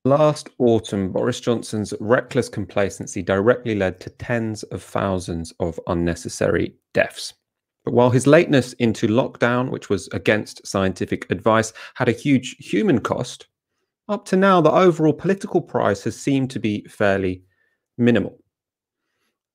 Last autumn, Boris Johnson's reckless complacency directly led to tens of thousands of unnecessary deaths. But while his lateness into lockdown, which was against scientific advice, had a huge human cost, up to now, the overall political price has seemed to be fairly minimal.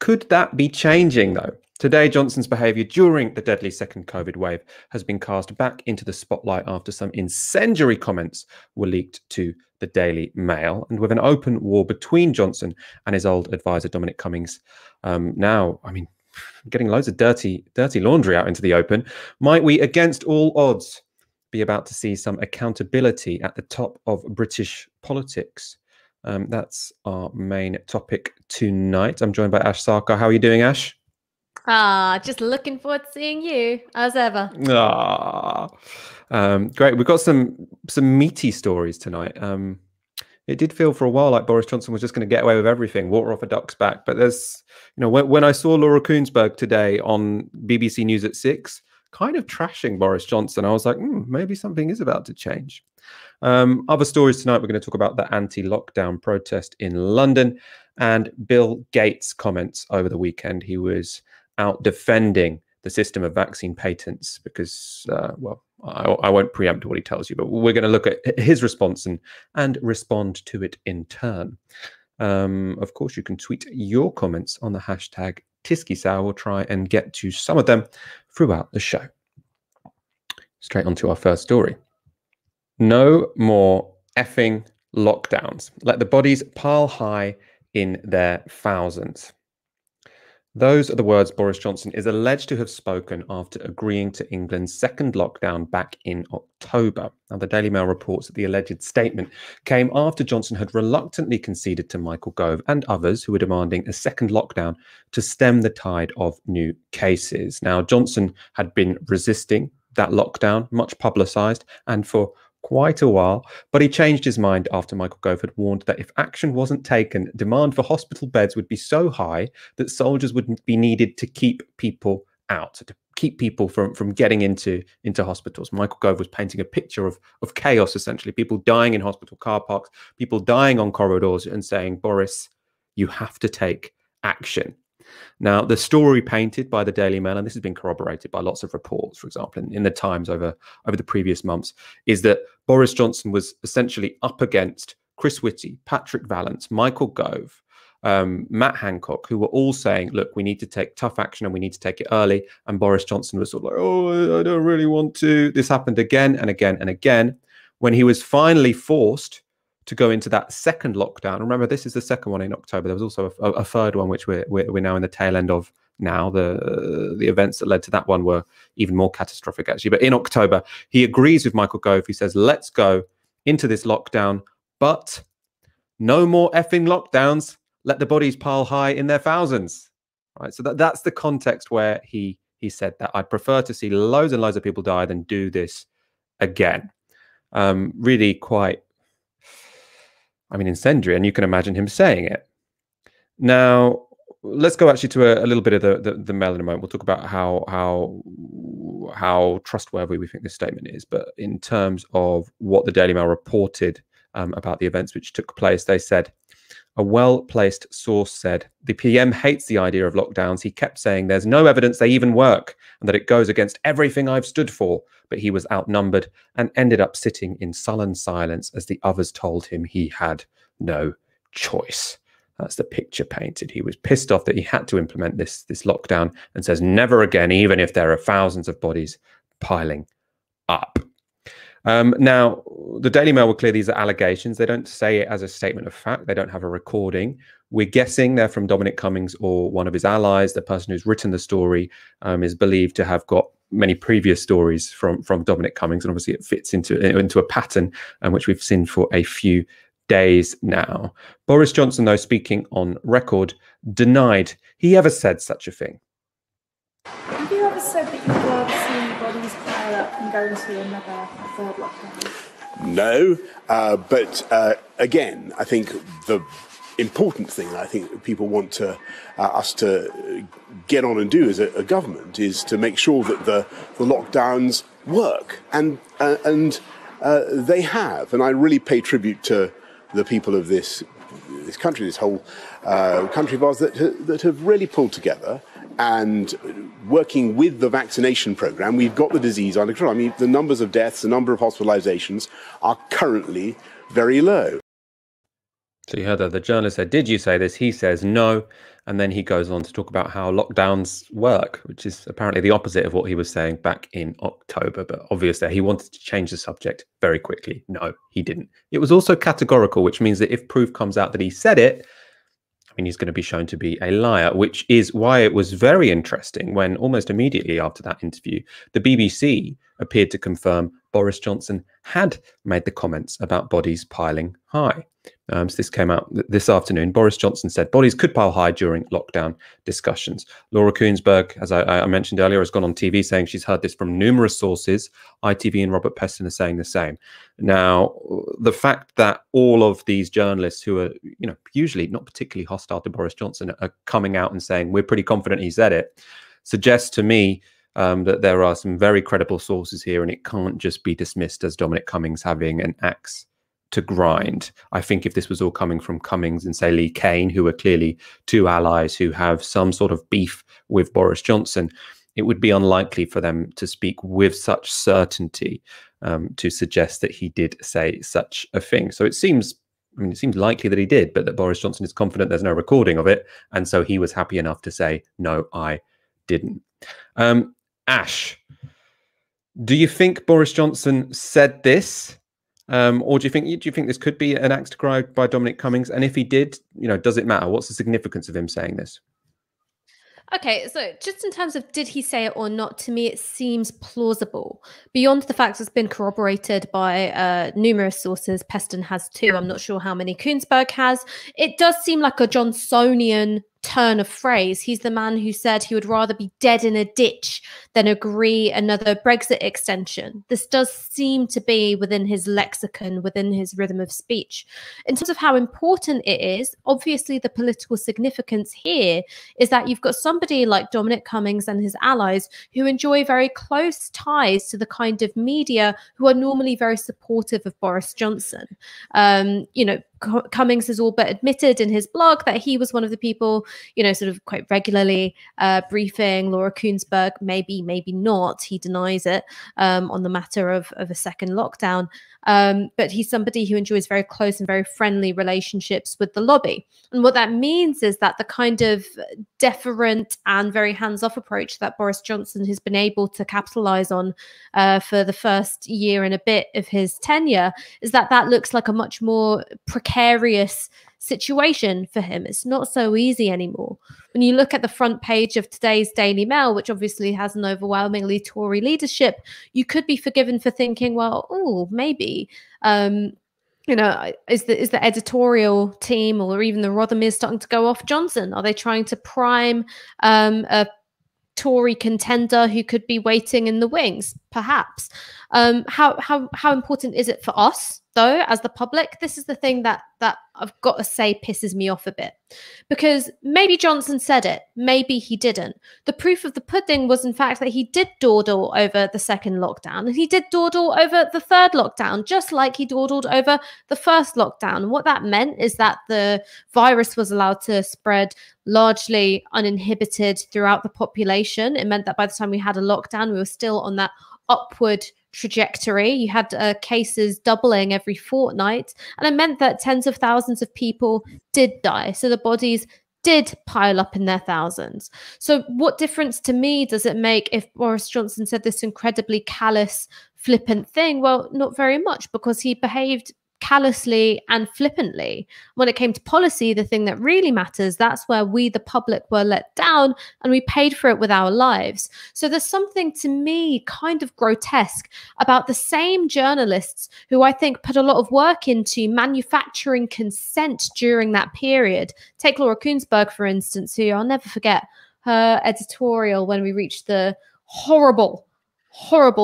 Could that be changing, though? Today, Johnson's behaviour during the deadly second COVID wave has been cast back into the spotlight after some incendiary comments were leaked to the Daily Mail. And with an open war between Johnson and his old advisor, Dominic Cummings, getting loads of dirty laundry out into the open, might we, against all odds, be about to see some accountability at the top of British politics? That's our main topic tonight. I'm joined by Ash Sarkar. How are you doing, Ash? Just looking forward to seeing you, as ever. Great. We've got some meaty stories tonight. It did feel for a while like Boris Johnson was just going to get away with everything, water off a duck's back. But there's, when I saw Laura Kuenssberg today on BBC News at 6, kind of trashing Boris Johnson, I was like, maybe something is about to change. Other stories tonight, we're going to talk about the anti-lockdown protest in London and Bill Gates' comments over the weekend. He was out defending the system of vaccine patents because, I won't preempt what he tells you, but we're going to look at his response and respond to it in turn. Of course, you can tweet your comments on the hashtag Tysky. We'll try and get to some of them throughout the show. Straight on to our first story. No more effing lockdowns. Let the bodies pile high in their thousands. Those are the words Boris Johnson is alleged to have spoken after agreeing to England's second lockdown back in October. Now, the Daily Mail reports that the alleged statement came after Johnson had reluctantly conceded to Michael Gove and others who were demanding a second lockdown to stem the tide of new cases. Now, Johnson had been resisting that lockdown, much publicised, and for quite a while, but he changed his mind after Michael Gove had warned that if action wasn't taken, demand for hospital beds would be so high that soldiers would be needed to keep people out, to keep people from getting into hospitals. Michael Gove was painting a picture of chaos, essentially, people dying in hospital car parks, people dying on corridors, and saying, Boris, you have to take action. Now, the story painted by the Daily Mail, and this has been corroborated by lots of reports, for example, in the Times over the previous months, is that Boris Johnson was essentially up against Chris Whitty, Patrick Vallance, Michael Gove, Matt Hancock, who were all saying, look, we need to take tough action and we need to take it early. And Boris Johnson was sort of like, oh, I don't really want to. This happened again and again and again. When he was finally forced to go into that second lockdown. Remember, this is the second one in October. There was also a third one, which we're now in the tail end of now. The events that led to that one were even more catastrophic, actually. But in October, he agrees with Michael Gove. He says, let's go into this lockdown, but no more effing lockdowns. Let the bodies pile high in their thousands. Right. So that's the context where he said that. I'd prefer to see loads and loads of people die than do this again. Really quite, incendiary, and you can imagine him saying it. Now, let's go actually to a little bit of the Mail in a moment. We'll talk about how trustworthy we think this statement is. But in terms of what the Daily Mail reported about the events which took place, they said, a well-placed source said, the PM hates the idea of lockdowns. He kept saying there's no evidence they even work and that it goes against everything I've stood for. But he was outnumbered and ended up sitting in sullen silence as the others told him he had no choice. That's the picture painted. He was pissed off that he had to implement this lockdown and says never again, even if there are thousands of bodies piling up. Now, the Daily Mail were clear these are allegations. They don't say it as a statement of fact. They don't have a recording. We're guessing they're from Dominic Cummings or one of his allies. The person who's written the story is believed to have got many previous stories from Dominic Cummings, and obviously it fits into a pattern which we've seen for a few days now. Boris Johnson, though, speaking on record, denied he ever said such a thing. Have you ever said that you'd rather see bodies pile up and go into another third lockdown? No, but again, I think the important thing I think people want us to get on and do as a government is to make sure that the lockdowns work, and they have. And I really pay tribute to the people of this country, this whole country of ours, that have really pulled together. And working with the vaccination program, we've got the disease under control. I mean, the numbers of deaths, the number of hospitalizations are currently very low. So you heard that the journalist said, "Did you say this?" He says no. And then he goes on to talk about how lockdowns work, which is apparently the opposite of what he was saying back in October. But obviously, he wanted to change the subject very quickly. No, he didn't. It was also categorical, which means that if proof comes out that he said it, I mean, he's going to be shown to be a liar, which is why it was very interesting when almost immediately after that interview, the BBC appeared to confirm Boris Johnson had made the comments about bodies piling high. So this came out this afternoon. Boris Johnson said bodies could pile high during lockdown discussions. Laura Kuenssberg, as I mentioned earlier, has gone on TV saying she's heard this from numerous sources. ITV and Robert Peston are saying the same. Now, the fact that all of these journalists who are, usually not particularly hostile to Boris Johnson are coming out and saying we're pretty confident he said it, suggests to me that there are some very credible sources here, and it can't just be dismissed as Dominic Cummings having an axe to grind. I think if this was all coming from Cummings and, say, Lee Kane, who are clearly two allies who have some sort of beef with Boris Johnson, it would be unlikely for them to speak with such certainty to suggest that he did say such a thing. So it seems likely that he did, but that Boris Johnson is confident there's no recording of it, and so he was happy enough to say, no, I didn't. Ash, do you think Boris Johnson said this? Or do you think this could be an axe to grind by Dominic Cummings? And if he did, does it matter? What's the significance of him saying this? Okay, so just in terms of did he say it or not, to me it seems plausible. Beyond the fact it's been corroborated by numerous sources, Peston has too, I'm not sure how many Kuenssberg has. It does seem like a Johnsonian turn of phrase. He's the man who said he would rather be dead in a ditch than agree another Brexit extension. This does seem to be within his lexicon, within his rhythm of speech. In terms of how important it is, obviously the political significance here is that you've got somebody like Dominic Cummings and his allies who enjoy very close ties to the kind of media who are normally very supportive of Boris Johnson. Cummings has all but admitted in his blog that he was one of the people, sort of quite regularly briefing Laura Kuenssberg, maybe not. He denies it on the matter of a second lockdown. But he's somebody who enjoys very close and very friendly relationships with the lobby. And what that means is that the kind of deferent and very hands-off approach that Boris Johnson has been able to capitalize on for the first year and a bit of his tenure is that looks like a much more precarious situation for him. It's not so easy anymore. When you look at the front page of today's Daily Mail, which obviously has an overwhelmingly Tory leadership, you could be forgiven for thinking, well, maybe, is the editorial team or even the Rothermere starting to go off Johnson? Are they trying to prime a Tory contender who could be waiting in the wings? Perhaps. How important is it for us, though, as the public? This is the thing that I've got to say pisses me off a bit, because maybe Johnson said it, maybe he didn't. The proof of the pudding was, in fact, that he did dawdle over the second lockdown, and he did dawdle over the third lockdown, just like he dawdled over the first lockdown. And what that meant is that the virus was allowed to spread largely uninhibited throughout the population. It meant that by the time we had a lockdown, we were still on that upward trajectory. You had cases doubling every fortnight, and it meant that tens of thousands of people did die. So the bodies did pile up in their thousands. So what difference to me does it make if Boris Johnson said this incredibly callous, flippant thing? Well, not very much, because he behaved callously and flippantly. When it came to policy, the thing that really matters, that's where we, the public, were let down, and we paid for it with our lives. So there's something, to me, kind of grotesque about the same journalists who I think put a lot of work into manufacturing consent during that period. Take Laura Kuenssberg, for instance, who I'll never forget her editorial when we reached the horrible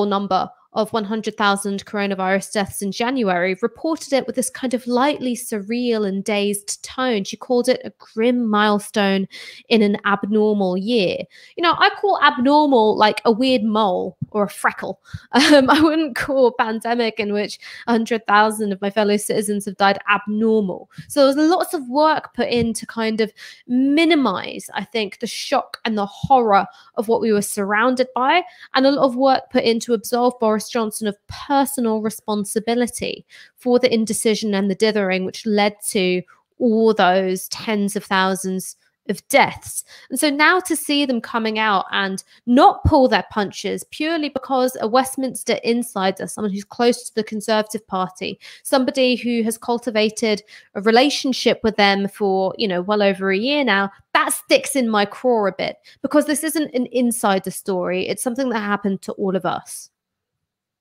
number of 100,000 coronavirus deaths in January, reported it with this kind of lightly surreal and dazed tone. She called it a grim milestone in an abnormal year. You know, I call abnormal like a weird mole or a freckle. I wouldn't call a pandemic in which 100,000 of my fellow citizens have died abnormal. So there's lots of work put in to kind of minimize, I think, the shock and the horror of what we were surrounded by, and a lot of work put in to absolve Boris Johnson of personal responsibility for the indecision and the dithering which led to all those tens of thousands of deaths. And so now to see them coming out and not pull their punches purely because a Westminster insider, someone who's close to the Conservative Party, somebody who has cultivated a relationship with them for, you know, well over a year now, that sticks in my craw a bit, because this isn't an insider story. It's something that happened to all of us.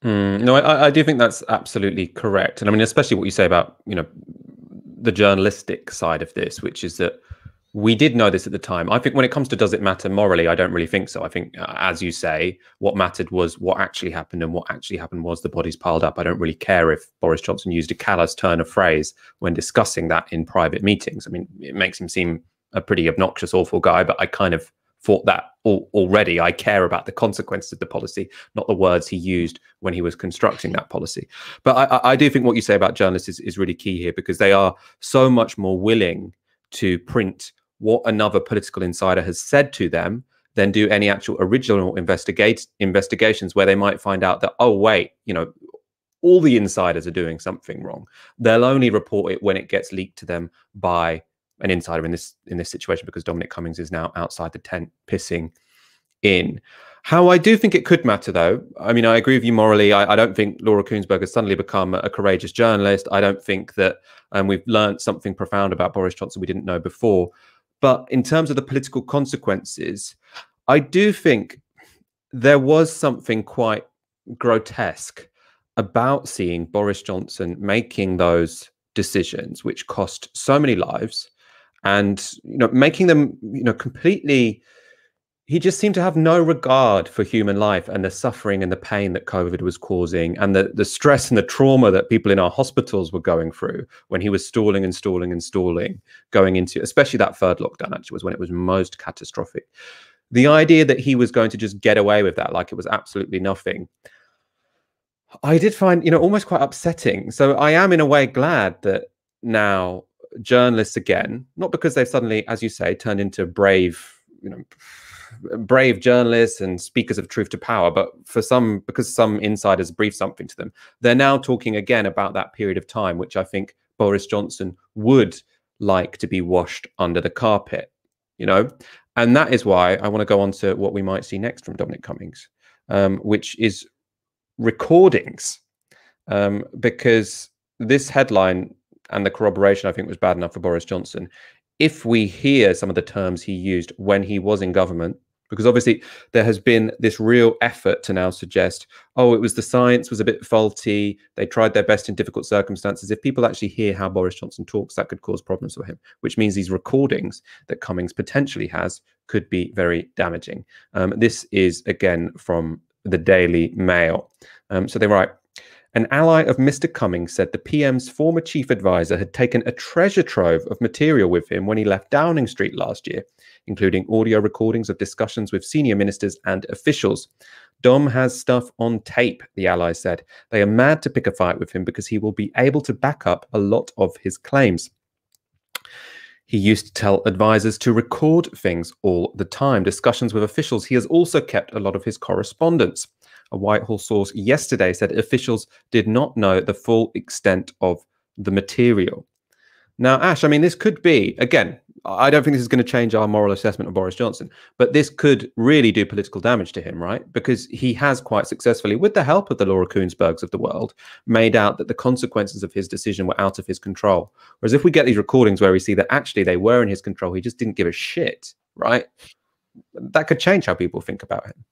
No, I do think that's absolutely correct. And I mean, especially what you say about, you know, the journalistic side of this, which is that we did know this at the time. I think when it comes to does it matter morally, I don't really think so. I think, as you say, what mattered was what actually happened, and what actually happened was the bodies piled up. I don't really care if Boris Johnson used a callous turn of phrase when discussing that in private meetings. I mean, it makes him seem a pretty obnoxious, awful guy, but I kind of thought that already. I care about the consequences of the policy, not the words he used when he was constructing that policy. But I do think what you say about journalists is really key here, because they are so much more willing to print what another political insider has said to them than do any actual original investigations where they might find out that, oh, wait, you know, all the insiders are doing something wrong. They'll only report it when it gets leaked to them by an insider in this situation, because Dominic Cummings is now outside the tent pissing in. How I do think it could matter, though, I mean, I agree with you morally. I don't think Laura Kuenssberg has suddenly become a courageous journalist. I don't think that we've learned something profound about Boris Johnson we didn't know before. But in terms of the political consequences, I do think there was something quite grotesque about seeing Boris Johnson making those decisions, which cost so many lives, and, you know, making them, you know, completely. He just seemed to have no regard for human life and the suffering and the pain that COVID was causing, and the stress and the trauma that people in our hospitals were going through when he was stalling and stalling and stalling, going into, especially that third lockdown, actually, was when it was most catastrophic. The idea that he was going to just get away with that like it was absolutely nothing, I did find, you know, almost quite upsetting. So I am in a way glad that now journalists again, not because they've suddenly, as you say, turned into brave, you know, brave journalists and speakers of truth to power, but because some insiders brief something to them, they're now talking again about that period of time, which I think Boris Johnson would like to be washed under the carpet, you know. And that is why I want to go on to what we might see next from Dominic Cummings, which is recordings, because this headline and the corroboration, I think, was bad enough for Boris Johnson. If we hear some of the terms he used when he was in government, because obviously there has been this real effort to now suggest, oh, it was the science was a bit faulty, they tried their best in difficult circumstances. If people actually hear how Boris Johnson talks, that could cause problems for him, which means these recordings that Cummings potentially has could be very damaging. This is, again, from the Daily Mail. So they write, an ally of Mr. Cummings said the PM's former chief advisor had taken a treasure trove of material with him when he left Downing Street last year, including audio recordings of discussions with senior ministers and officials. Dom has stuff on tape, the ally said. They are mad to pick a fight with him because he will be able to back up a lot of his claims. He used to tell advisors to record things all the time, discussions with officials. He has also kept a lot of his correspondence. A Whitehall source yesterday said officials did not know the full extent of the material. Now, Ash, I mean, this could be, again, I don't think this is going to change our moral assessment of Boris Johnson, but this could really do political damage to him, right? Because he has quite successfully, with the help of the Laura Kuenssbergs of the world, made out that the consequences of his decision were out of his control. Whereas if we get these recordings where we see that actually they were in his control, he just didn't give a shit, right? That could change how people think about him.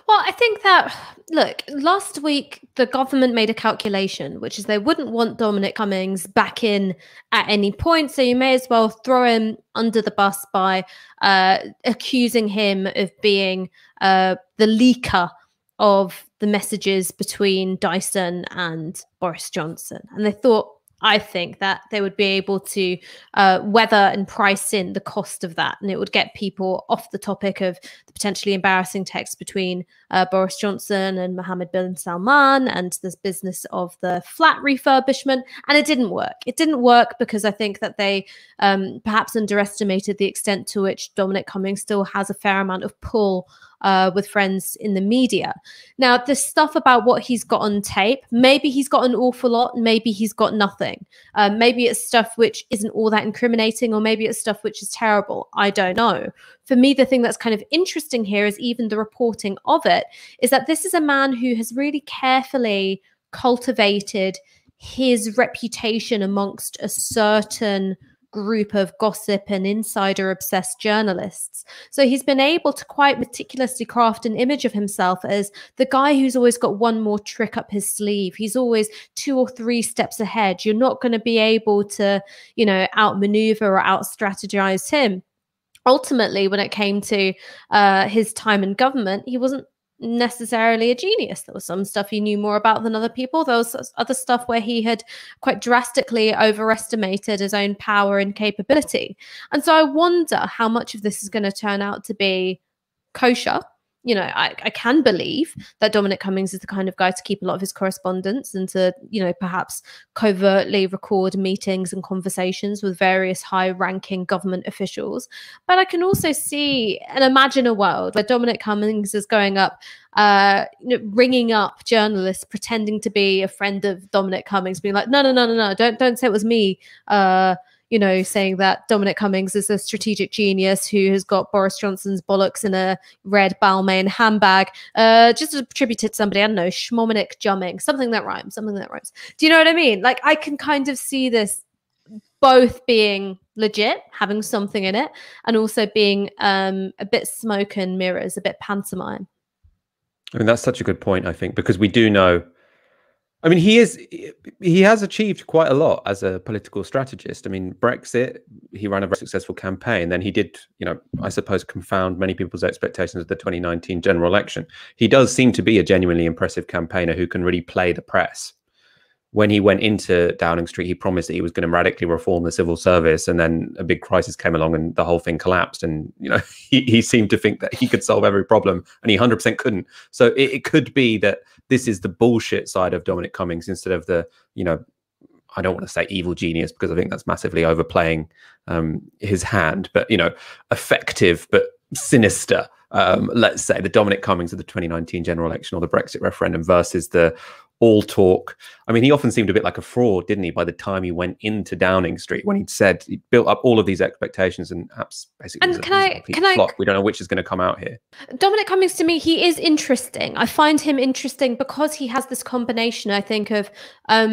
Well, I think that, look, last week, the government made a calculation, which is they wouldn't want Dominic Cummings back in at any point. So you may as well throw him under the bus by accusing him of being the leaker of the messages between Dyson and Boris Johnson. And they thought, I think, that they would be able to weather and price in the cost of that. And it would get people off the topic of the potentially embarrassing text between Boris Johnson and Mohammed bin Salman and this business of the flat refurbishment. And it didn't work. It didn't work because I think that they perhaps underestimated the extent to which Dominic Cummings still has a fair amount of pull with friends in the media. Now, this stuff about what he's got on tape, maybe he's got an awful lot, maybe he's got nothing. Maybe it's stuff which isn't all that incriminating, or maybe it's stuff which is terrible. I don't know. For me, the thing that's kind of interesting here is even the reporting of it, is that this is a man who has really carefully cultivated his reputation amongst a certain group of gossip and insider obsessed journalists. So he's been able to quite meticulously craft an image of himself as the guy who's always got one more trick up his sleeve. He's always 2 or 3 steps ahead. You're not going to be able to, you know, outmaneuver or out strategize him. Ultimately, when it came to his time in government, he wasn't necessarily a genius. There was some stuff he knew more about than other people. There was other stuff where he had quite drastically overestimated his own power and capability. And so I wonder how much of this is going to turn out to be kosher. You know, I can believe that Dominic Cummings is the kind of guy to keep a lot of his correspondence and to, you know, perhaps covertly record meetings and conversations with various high-ranking government officials. But I can also see and imagine a world where Dominic Cummings is going up, you know, ringing up journalists, pretending to be a friend of Dominic Cummings, being like, no, don't say it was me. You know, saying that Dominic Cummings is a strategic genius who has got Boris Johnson's bollocks in a red Balmain handbag, just attributed to somebody, I don't know, Schmominic Jumming, something that rhymes. Do you know what I mean? Like, I can kind of see this both being legit, having something in it, and also being a bit smoke and mirrors, a bit pantomime. I mean, that's such a good point, I think, because we do know, I mean, he has achieved quite a lot as a political strategist. I mean, Brexit, he ran a very successful campaign. Then he did, you know, I suppose, confound many people's expectations of the 2019 general election. He does seem to be a genuinely impressive campaigner who can really play the press. When he went into Downing Street, he promised that he was going to radically reform the civil service, and then a big crisis came along and the whole thing collapsed. And, you know, he seemed to think that he could solve every problem, and he 100% couldn't. So it could be that this is the bullshit side of Dominic Cummings instead of the, you know, I don't want to say evil genius because I think that's massively overplaying his hand, but, you know, effective but sinister. Let's say the Dominic Cummings of the 2019 general election or the Brexit referendum versus the all talk. I mean, he often seemed a bit like a fraud, didn't he, by the time he went into Downing Street, when he'd said he built up all of these expectations and apps basically flop. We don't know which is going to come out here. Dominic Cummings, to me, he is interesting. I find him interesting because he has this combination, I think, of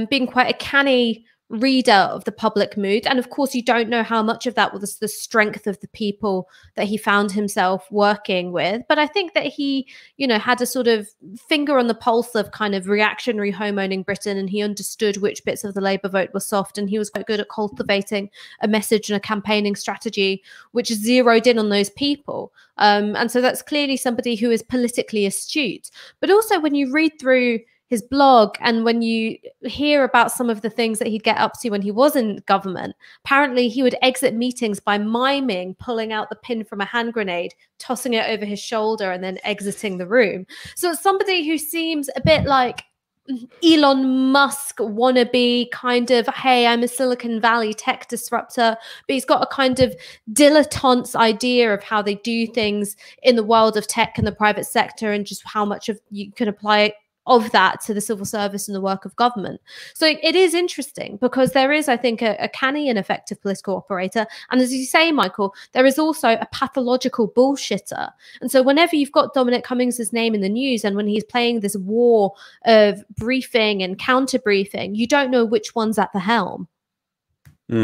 being quite a canny reader of the public mood, and of course you don't know how much of that was the strength of the people that he found himself working with, but I think that he, you know, had a sort of finger on the pulse of kind of reactionary homeowning Britain, and he understood which bits of the Labour vote were soft, and he was quite good at cultivating a message and a campaigning strategy which zeroed in on those people, and so that's clearly somebody who is politically astute. But also when you read through his blog and when you hear about some of the things that he'd get up to when he was in government, apparently he would exit meetings by miming pulling out the pin from a hand grenade, tossing it over his shoulder, and then exiting the room. So it's somebody who seems a bit like Elon Musk wannabe kind of, hey, I'm a Silicon Valley tech disruptor, but he's got a kind of dilettante's idea of how they do things in the world of tech and the private sector, and just how much of you can apply of that to the civil service and the work of government. So it is interesting because there is, I think, a canny and effective political operator. And as you say, Michael, there is also a pathological bullshitter. And so whenever you've got Dominic Cummings' name in the news, and when he's playing this war of briefing and counter briefing, you don't know which one's at the helm. I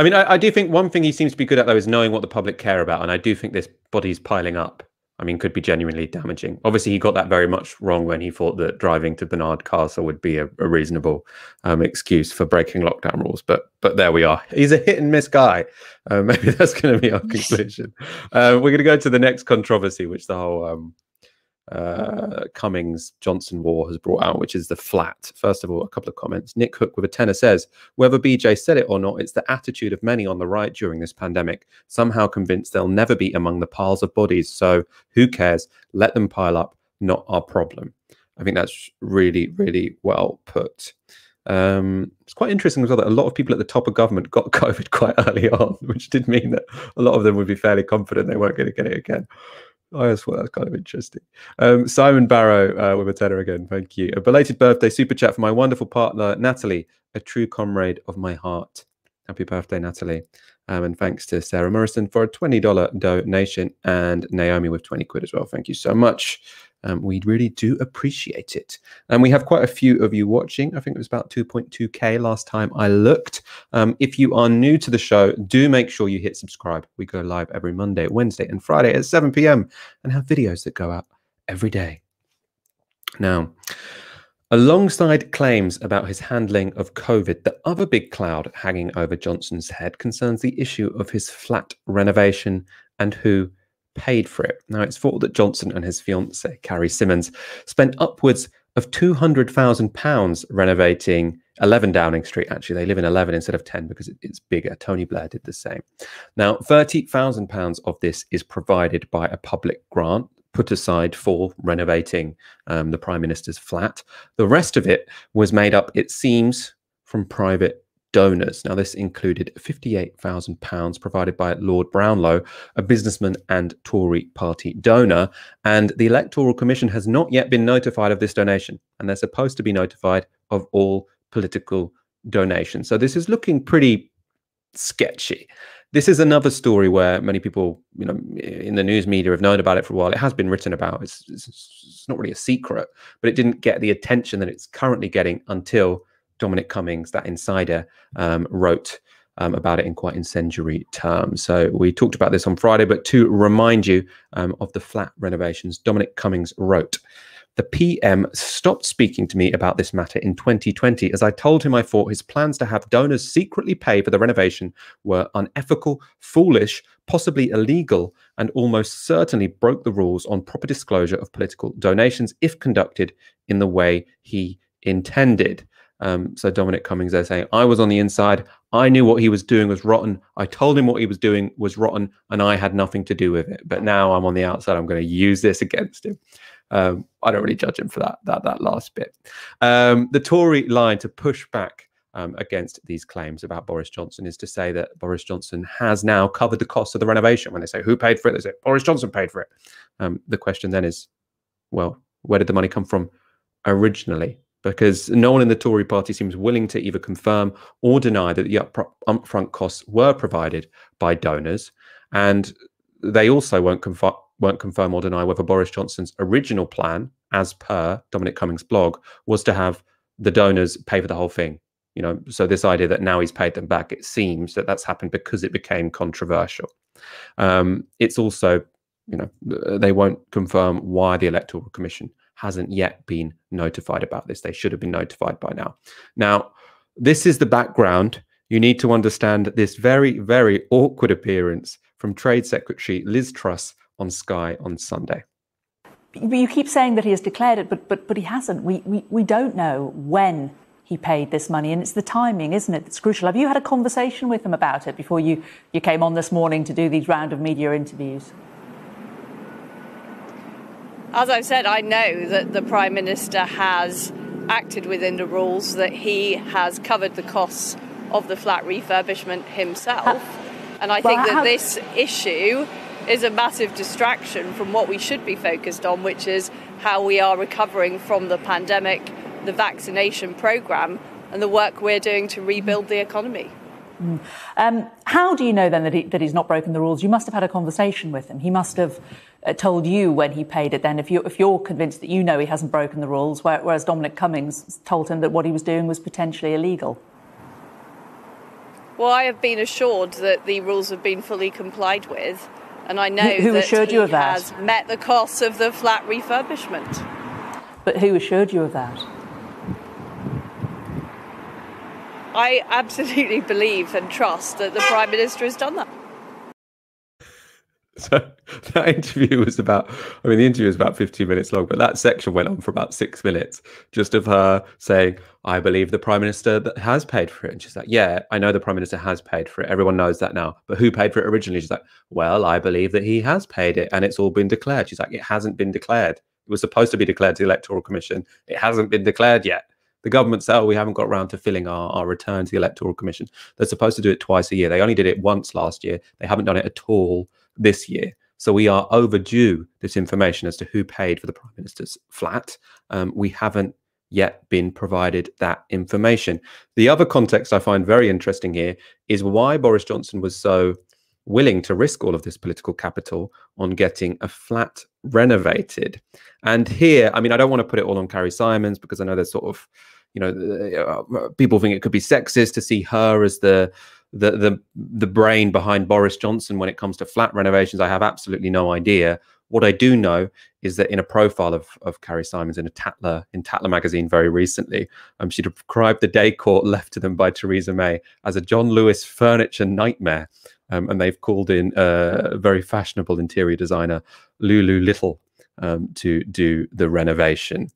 mean, I do think one thing he seems to be good at, though, is knowing what the public care about. And I do think this body's piling up, I mean, could be genuinely damaging. Obviously, he got that very much wrong when he thought that driving to Bernard Castle would be a reasonable excuse for breaking lockdown rules. But there we are. He's a hit and miss guy. Maybe that's going to be our conclusion. We're going to go to the next controversy, which the whole Cummings-Johnson war has brought out, which is the flat. First of all, a couple of comments. Nick Hook with a tenner says, whether BJ said it or not, it's the attitude of many on the right during this pandemic, somehow convinced they'll never be among the piles of bodies. So who cares? Let them pile up, not our problem. I think that's really, really well put. It's quite interesting as well that a lot of people at the top of government got COVID quite early on, which did mean that a lot of them would be fairly confident they weren't going to get it again. I just thought that's kind of interesting. Simon Barrow with a tenner again. Thank you. A belated birthday super chat for my wonderful partner, Natalie, a true comrade of my heart. Happy birthday, Natalie. And thanks to Sarah Morrison for a $20 donation, and Naomi with 20 quid as well. Thank you so much. We really do appreciate it. And we have quite a few of you watching. I think it was about 2.2k last time I looked. If you are new to the show, do make sure you hit subscribe. We go live every Monday, Wednesday, and Friday at 7 p.m. and have videos that go out every day. Now, alongside claims about his handling of COVID, the other big cloud hanging over Johnson's head concerns the issue of his flat renovation and who paid for it. Now, it's thought that Johnson and his fiancée, Carrie Simmons, spent upwards of £200,000 renovating 11 Downing Street. Actually, they live in 11 instead of 10 because it's bigger. Tony Blair did the same. Now, £30,000 of this is provided by a public grant put aside for renovating the Prime Minister's flat. The rest of it was made up, it seems, from private donors. Now, this included £58,000 provided by Lord Brownlow, a businessman and Tory party donor, and the Electoral Commission has not yet been notified of this donation, and they're supposed to be notified of all political donations. So this is looking pretty sketchy. This is another story where many people, you know, in the news media have known about it for a while. It has been written about. It's not really a secret, but it didn't get the attention that it's currently getting until Dominic Cummings, that insider, wrote about it in quite incendiary terms. So we talked about this on Friday, but to remind you of the flat renovations, Dominic Cummings wrote, "The PM stopped speaking to me about this matter in 2020 as I told him I thought his plans to have donors secretly pay for the renovation were unethical, foolish, possibly illegal, and almost certainly broke the rules on proper disclosure of political donations if conducted in the way he intended." So Dominic Cummings there saying, I was on the inside. I knew what he was doing was rotten. I told him what he was doing was rotten, and I had nothing to do with it. But now I'm on the outside. I'm going to use this against him. I don't really judge him for that last bit. The Tory line to push back against these claims about Boris Johnson is to say that Boris Johnson has now covered the cost of the renovation. When they say who paid for it, they say Boris Johnson paid for it. The question then is, well, where did the money come from originally? Because no one in the Tory party seems willing to either confirm or deny that the upfront costs were provided by donors. And they also won't confirm or deny whether Boris Johnson's original plan, as per Dominic Cummings' blog, was to have the donors pay for the whole thing. You know, so this idea that now he's paid them back, it seems that that's happened because it became controversial. It's also, you know, they won't confirm why the Electoral Commission hasn't yet been notified about this. They should have been notified by now. Now, this is the background. You need to understand this very, very awkward appearance from Trade Secretary Liz Truss on Sky on Sunday. You keep saying that he has declared it, but he hasn't. We don't know when he paid this money, and it's the timing, isn't it, that's crucial. Have you had a conversation with him about it before you came on this morning to do these round of media interviews? As I've said, I know that the Prime Minister has acted within the rules, that he has covered the costs of the flat refurbishment himself. And I think that this issue is a massive distraction from what we should be focused on, which is how we are recovering from the pandemic, the vaccination programme, and the work we're doing to rebuild the economy. How do you know then that he's not broken the rules? You must have had a conversation with him. He must have told you when he paid it then, if you're convinced that you know he hasn't broken the rules, whereas Dominic Cummings told him that what he was doing was potentially illegal. Well, I have been assured that the rules have been fully complied with, and I know who that assured you of that? Has met the costs of the flat refurbishment. But who assured you of that? I absolutely believe and trust that the Prime Minister has done that. So that interview was about, I mean, the interview was about 15 minutes long, but that section went on for about 6 minutes, just of her saying, I believe the Prime Minister that has paid for it. And she's like, yeah, I know the Prime Minister has paid for it. Everyone knows that now. But who paid for it originally? She's like, well, I believe that he has paid it and it's all been declared. She's like, it hasn't been declared. It was supposed to be declared to the Electoral Commission. It hasn't been declared yet. The government said, oh, we haven't got around to filling our return to the Electoral Commission. They're supposed to do it twice a year. They only did it once last year. They haven't done it at all this year. So we are overdue this information as to who paid for the Prime Minister's flat. We haven't yet been provided that information. The other context I find very interesting here is why Boris Johnson was so willing to risk all of this political capital on getting a flat renovated. And here, I mean, I don't want to put it all on Carrie Simons, because I know there's sort of, you know, people think it could be sexist to see her as the brain behind Boris Johnson when it comes to flat renovations. I have absolutely no idea. What I do know is that in a profile of Carrie Simons in Tatler magazine very recently, she described the day court left to them by Theresa May as a John Lewis furniture nightmare. And they've called in very fashionable interior designer Lulu Little to do the renovation,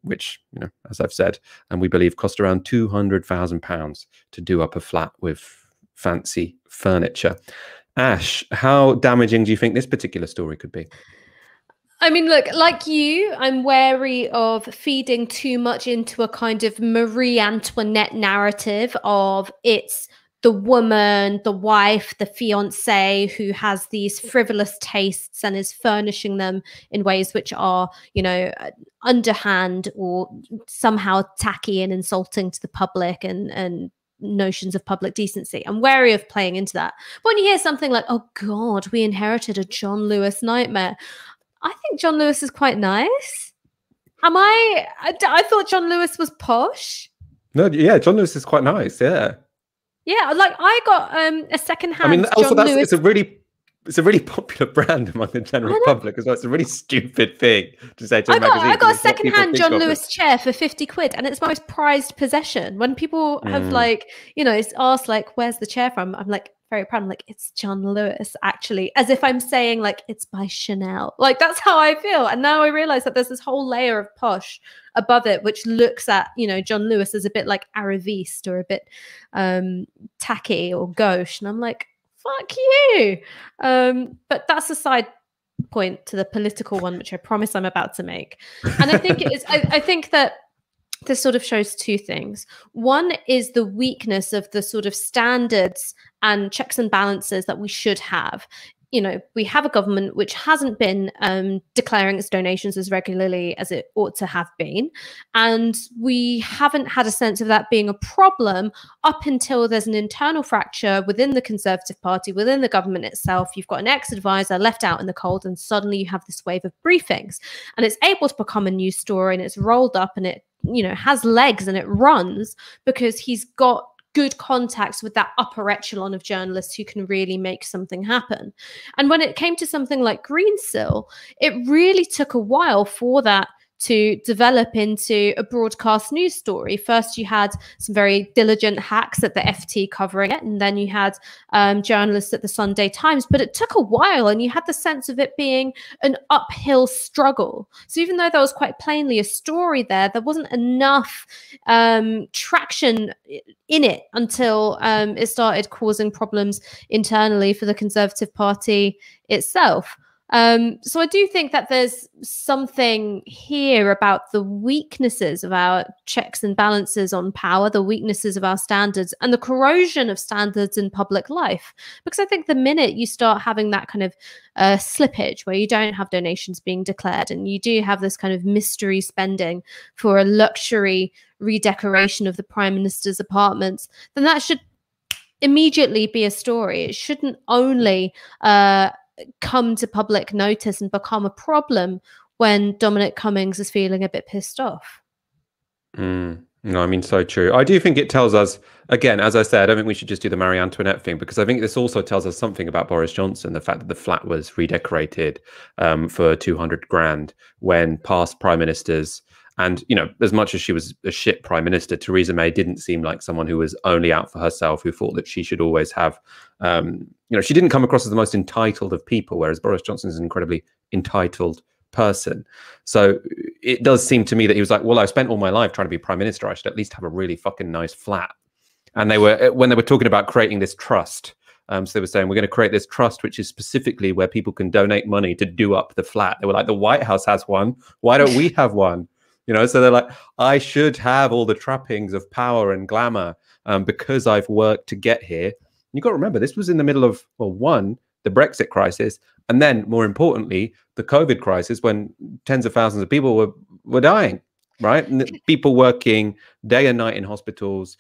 which, you know, as I've said, and we believe cost around £200,000 to do up a flat with fancy furniture. Ash, how damaging do you think this particular story could be? I mean, look, like you, I'm wary of feeding too much into a kind of Marie Antoinette narrative of it's the woman, the wife, the fiance who has these frivolous tastes and is furnishing them in ways which are, you know, underhand or somehow tacky and insulting to the public and notions of public decency. I'm wary of playing into that. But when you hear something like, oh God, we inherited a John Lewis nightmare, I think John Lewis is quite nice. I thought John Lewis was posh. No, yeah, John Lewis is quite nice, yeah. Yeah, like I got a secondhand. I mean, also John Lewis. It's a really popular brand among the general public as well. It's a really stupid thing to say to a magazine. I got a secondhand John Lewis chair for 50 quid, and it's my most prized possession. When people have like, you know, asked like, "Where's the chair from?" I'm like very proud. I'm like, it's John Lewis, actually, as if I'm saying like it's by Chanel. Like that's how I feel. And now I realize that there's this whole layer of posh above it, which looks at, you know, John Lewis as a bit like Araviste or a bit tacky or gauche, and I'm like, fuck you. But that's a side point to the political one, which I promise I'm about to make. And I think it is. I think that this sort of shows two things. One is the weakness of the sort of standards and checks and balances that we should have. You know, we have a government which hasn't been declaring its donations as regularly as it ought to have been. And we haven't had a sense of that being a problem up until there's an internal fracture within the Conservative Party, within the government itself. You've got an ex-advisor left out in the cold, and suddenly you have this wave of briefings. And it's able to become a news story, and it's rolled up, and it, you know, has legs and it runs because he's got good contacts with that upper echelon of journalists who can really make something happen. And when it came to something like Greensill, it really took a while for that to develop into a broadcast news story. First, you had some very diligent hacks at the FT covering it, and then you had journalists at the Sunday Times. But it took a while, and you had the sense of it being an uphill struggle. So even though there was quite plainly a story there wasn't enough traction in it until it started causing problems internally for the Conservative Party itself. So I do think that there's something here about the weaknesses of our checks and balances on power, the weaknesses of our standards, and the corrosion of standards in public life. Because I think the minute you start having that kind of slippage where you don't have donations being declared and you do have this kind of mystery spending for a luxury redecoration of the Prime Minister's apartments, then that should immediately be a story. It shouldn't only come to public notice and become a problem when Dominic Cummings is feeling a bit pissed off. No, I mean, so true. I do think it tells us, again, as I said, I don't think we should just do the Marie Antoinette thing, because I think this also tells us something about Boris Johnson, the fact that the flat was redecorated for 200 grand when past prime ministers And, you know, as much as she was a shit prime minister, Theresa May didn't seem like someone who was only out for herself, who thought that she should always have, you know, she didn't come across as the most entitled of people, whereas Boris Johnson is an incredibly entitled person. So it does seem to me that he was like, well, I spent all my life trying to be prime minister. I should at least have a really fucking nice flat. And they were, when they were talking about creating this trust, so they were saying, we're going to create this trust, which is specifically where people can donate money to do up the flat. They were like, the White House has one. Why don't we have one? You know, so they're like, I should have all the trappings of power and glamour because I've worked to get here. You've got to remember, this was in the middle of, well, one, the Brexit crisis, and then more importantly, the COVID crisis, when tens of thousands of people were dying, right? And people working day and night in hospitals,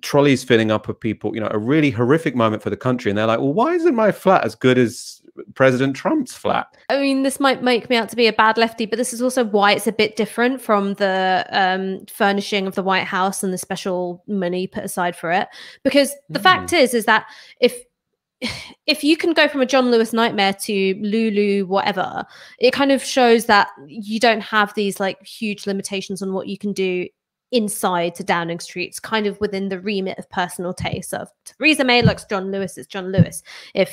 trolleys filling up with people, you know, a really horrific moment for the country. And they're like, well, why isn't my flat as good as President Trump's flat? I mean, this might make me out to be a bad lefty, but this is also why it's a bit different from the furnishing of the White House and the special money put aside for it. Because the fact is that if you can go from a John Lewis nightmare to Lulu whatever, it kind of shows that you don't have these like huge limitations on what you can do inside to Downing Street. It's kind of within the remit of personal taste. Of Theresa May likes John Lewis, it's John Lewis. If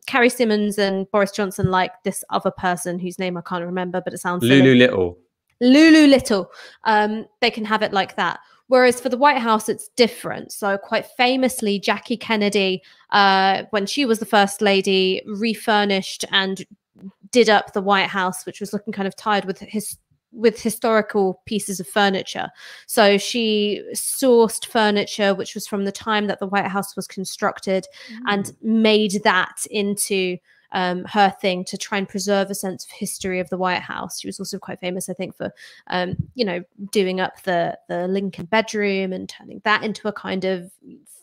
Carrie Symonds and Boris Johnson like this other person whose name I can't remember, but it sounds Lulu Little. Lulu Little, they can have it like that. Whereas for the White House, it's different. So quite famously, Jackie Kennedy, when she was the first lady, refurnished and did up the White House, which was looking kind of tired with historical pieces of furniture. So she sourced furniture which was from the time that the White House was constructed and made that into her thing to try and preserve a sense of history of the White House. She was also quite famous, I think, for you know, doing up the Lincoln bedroom and turning that into a kind of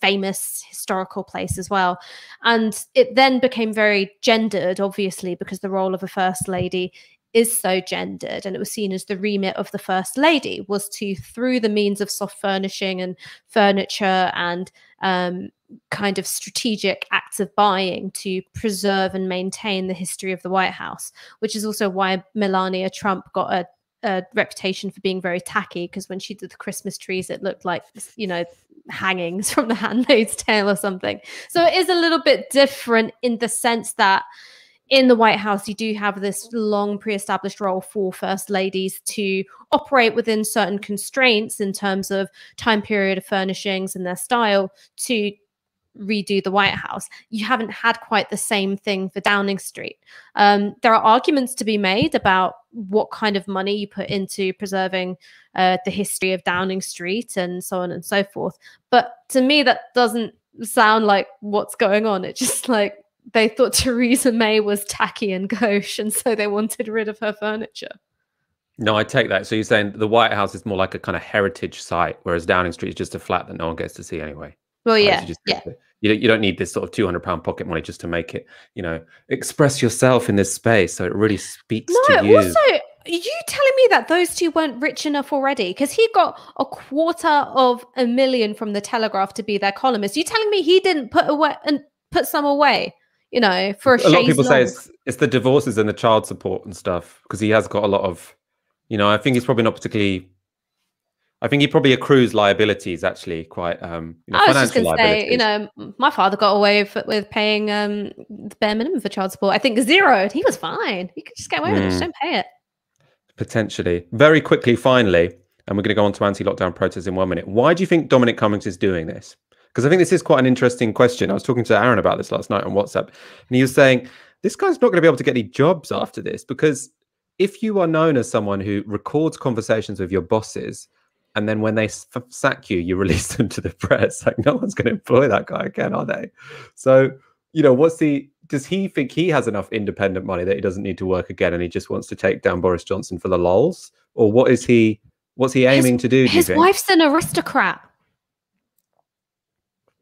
famous historical place as well. And it then became very gendered, obviously, because the role of a first lady is so gendered, and it was seen as the remit of the first lady was to, through the means of soft furnishing and furniture and kind of strategic acts of buying, to preserve and maintain the history of the White House, which is also why Melania Trump got a reputation for being very tacky, because when she did the Christmas trees, it looked like, you know, hangings from The Handmaid's Tale or something. So it is a little bit different in the sense that in the White House, you do have this long pre-established role for first ladies to operate within certain constraints in terms of time period of furnishings and their style to redo the White House. You haven't had quite the same thing for Downing Street. There are arguments to be made about what kind of money you put into preserving the history of Downing Street and so on and so forth. But to me, that doesn't sound like what's going on. It's just like, they thought Theresa May was tacky and gauche, and so they wanted rid of her furniture. No, I take that. So you're saying the White House is more like a kind of heritage site, whereas Downing Street is just a flat that no one gets to see anyway. Well, right? yeah, You don't need this sort of £200 pocket money just to make it, you know, express yourself in this space. So it really speaks to you. Also, are you telling me that those two weren't rich enough already? Because he got $250,000 from the Telegraph to be their columnist. You telling me he didn't put some away? You know, for a lot of people say it's the divorces and the child support and stuff, because he has got a lot of, you know, I think he's probably not particularly, I think he probably accrues liabilities, actually, quite, you know, I was just financial going to say, you know, my father got away with paying the bare minimum for child support. I think 0. He was fine. He could just get away with it. Just don't pay it. Potentially. Very quickly, finally, and we're going to go on to anti-lockdown protests in 1 minute. Why do you think Dominic Cummings is doing this? Because I think this is quite an interesting question. I was talking to Aaron about this last night on WhatsApp, and he was saying, this guy's not going to be able to get any jobs after this, because if you are known as someone who records conversations with your bosses, and then when they sack you, you release them to the press, like, no one's going to employ that guy again, are they? So, you know, does he think he has enough independent money that he doesn't need to work again, and he just wants to take down Boris Johnson for the lols? Or what's he aiming to do? His wife's an aristocrat.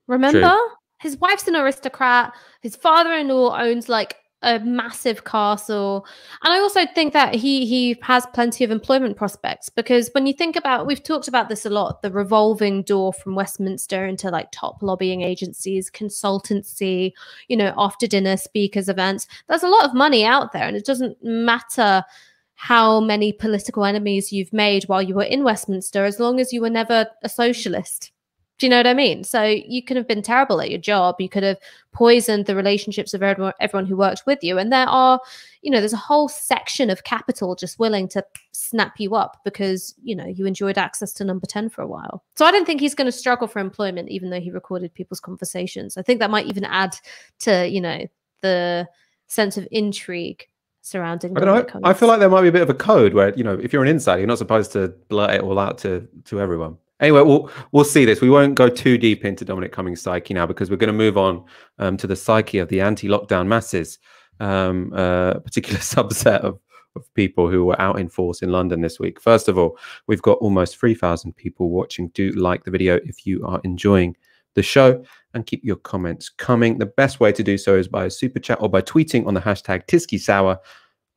Remember? True. His wife's an aristocrat. His father-in-law owns like a massive castle. And I also think that he has plenty of employment prospects, because when you think about, we've talked about this a lot, the revolving door from Westminster into like top lobbying agencies, consultancy, you know, after dinner speakers events. There's a lot of money out there, and it doesn't matter how many political enemies you've made while you were in Westminster, as long as you were never a socialist. Do you know what I mean? So you could have been terrible at your job. You could have poisoned the relationships of everyone who worked with you. And there are, there's a whole section of capital just willing to snap you up because, you enjoyed access to number 10 for a while. So I don't think he's going to struggle for employment, even though he recorded people's conversations. I think that might even add to, the sense of intrigue surrounding. I don't know. I feel like there might be a bit of a code where, if you're an insider, you're not supposed to blurt it all out to everyone. Anyway, we'll see this. We won't go too deep into Dominic Cummings' psyche now because we're going to move on to the psyche of the anti-lockdown masses, a particular subset of people who were out in force in London this week. First of all, we've got almost 3,000 people watching. Do like the video if you are enjoying the show and keep your comments coming. The best way to do so is by a super chat or by tweeting on the hashtag #TyskySour.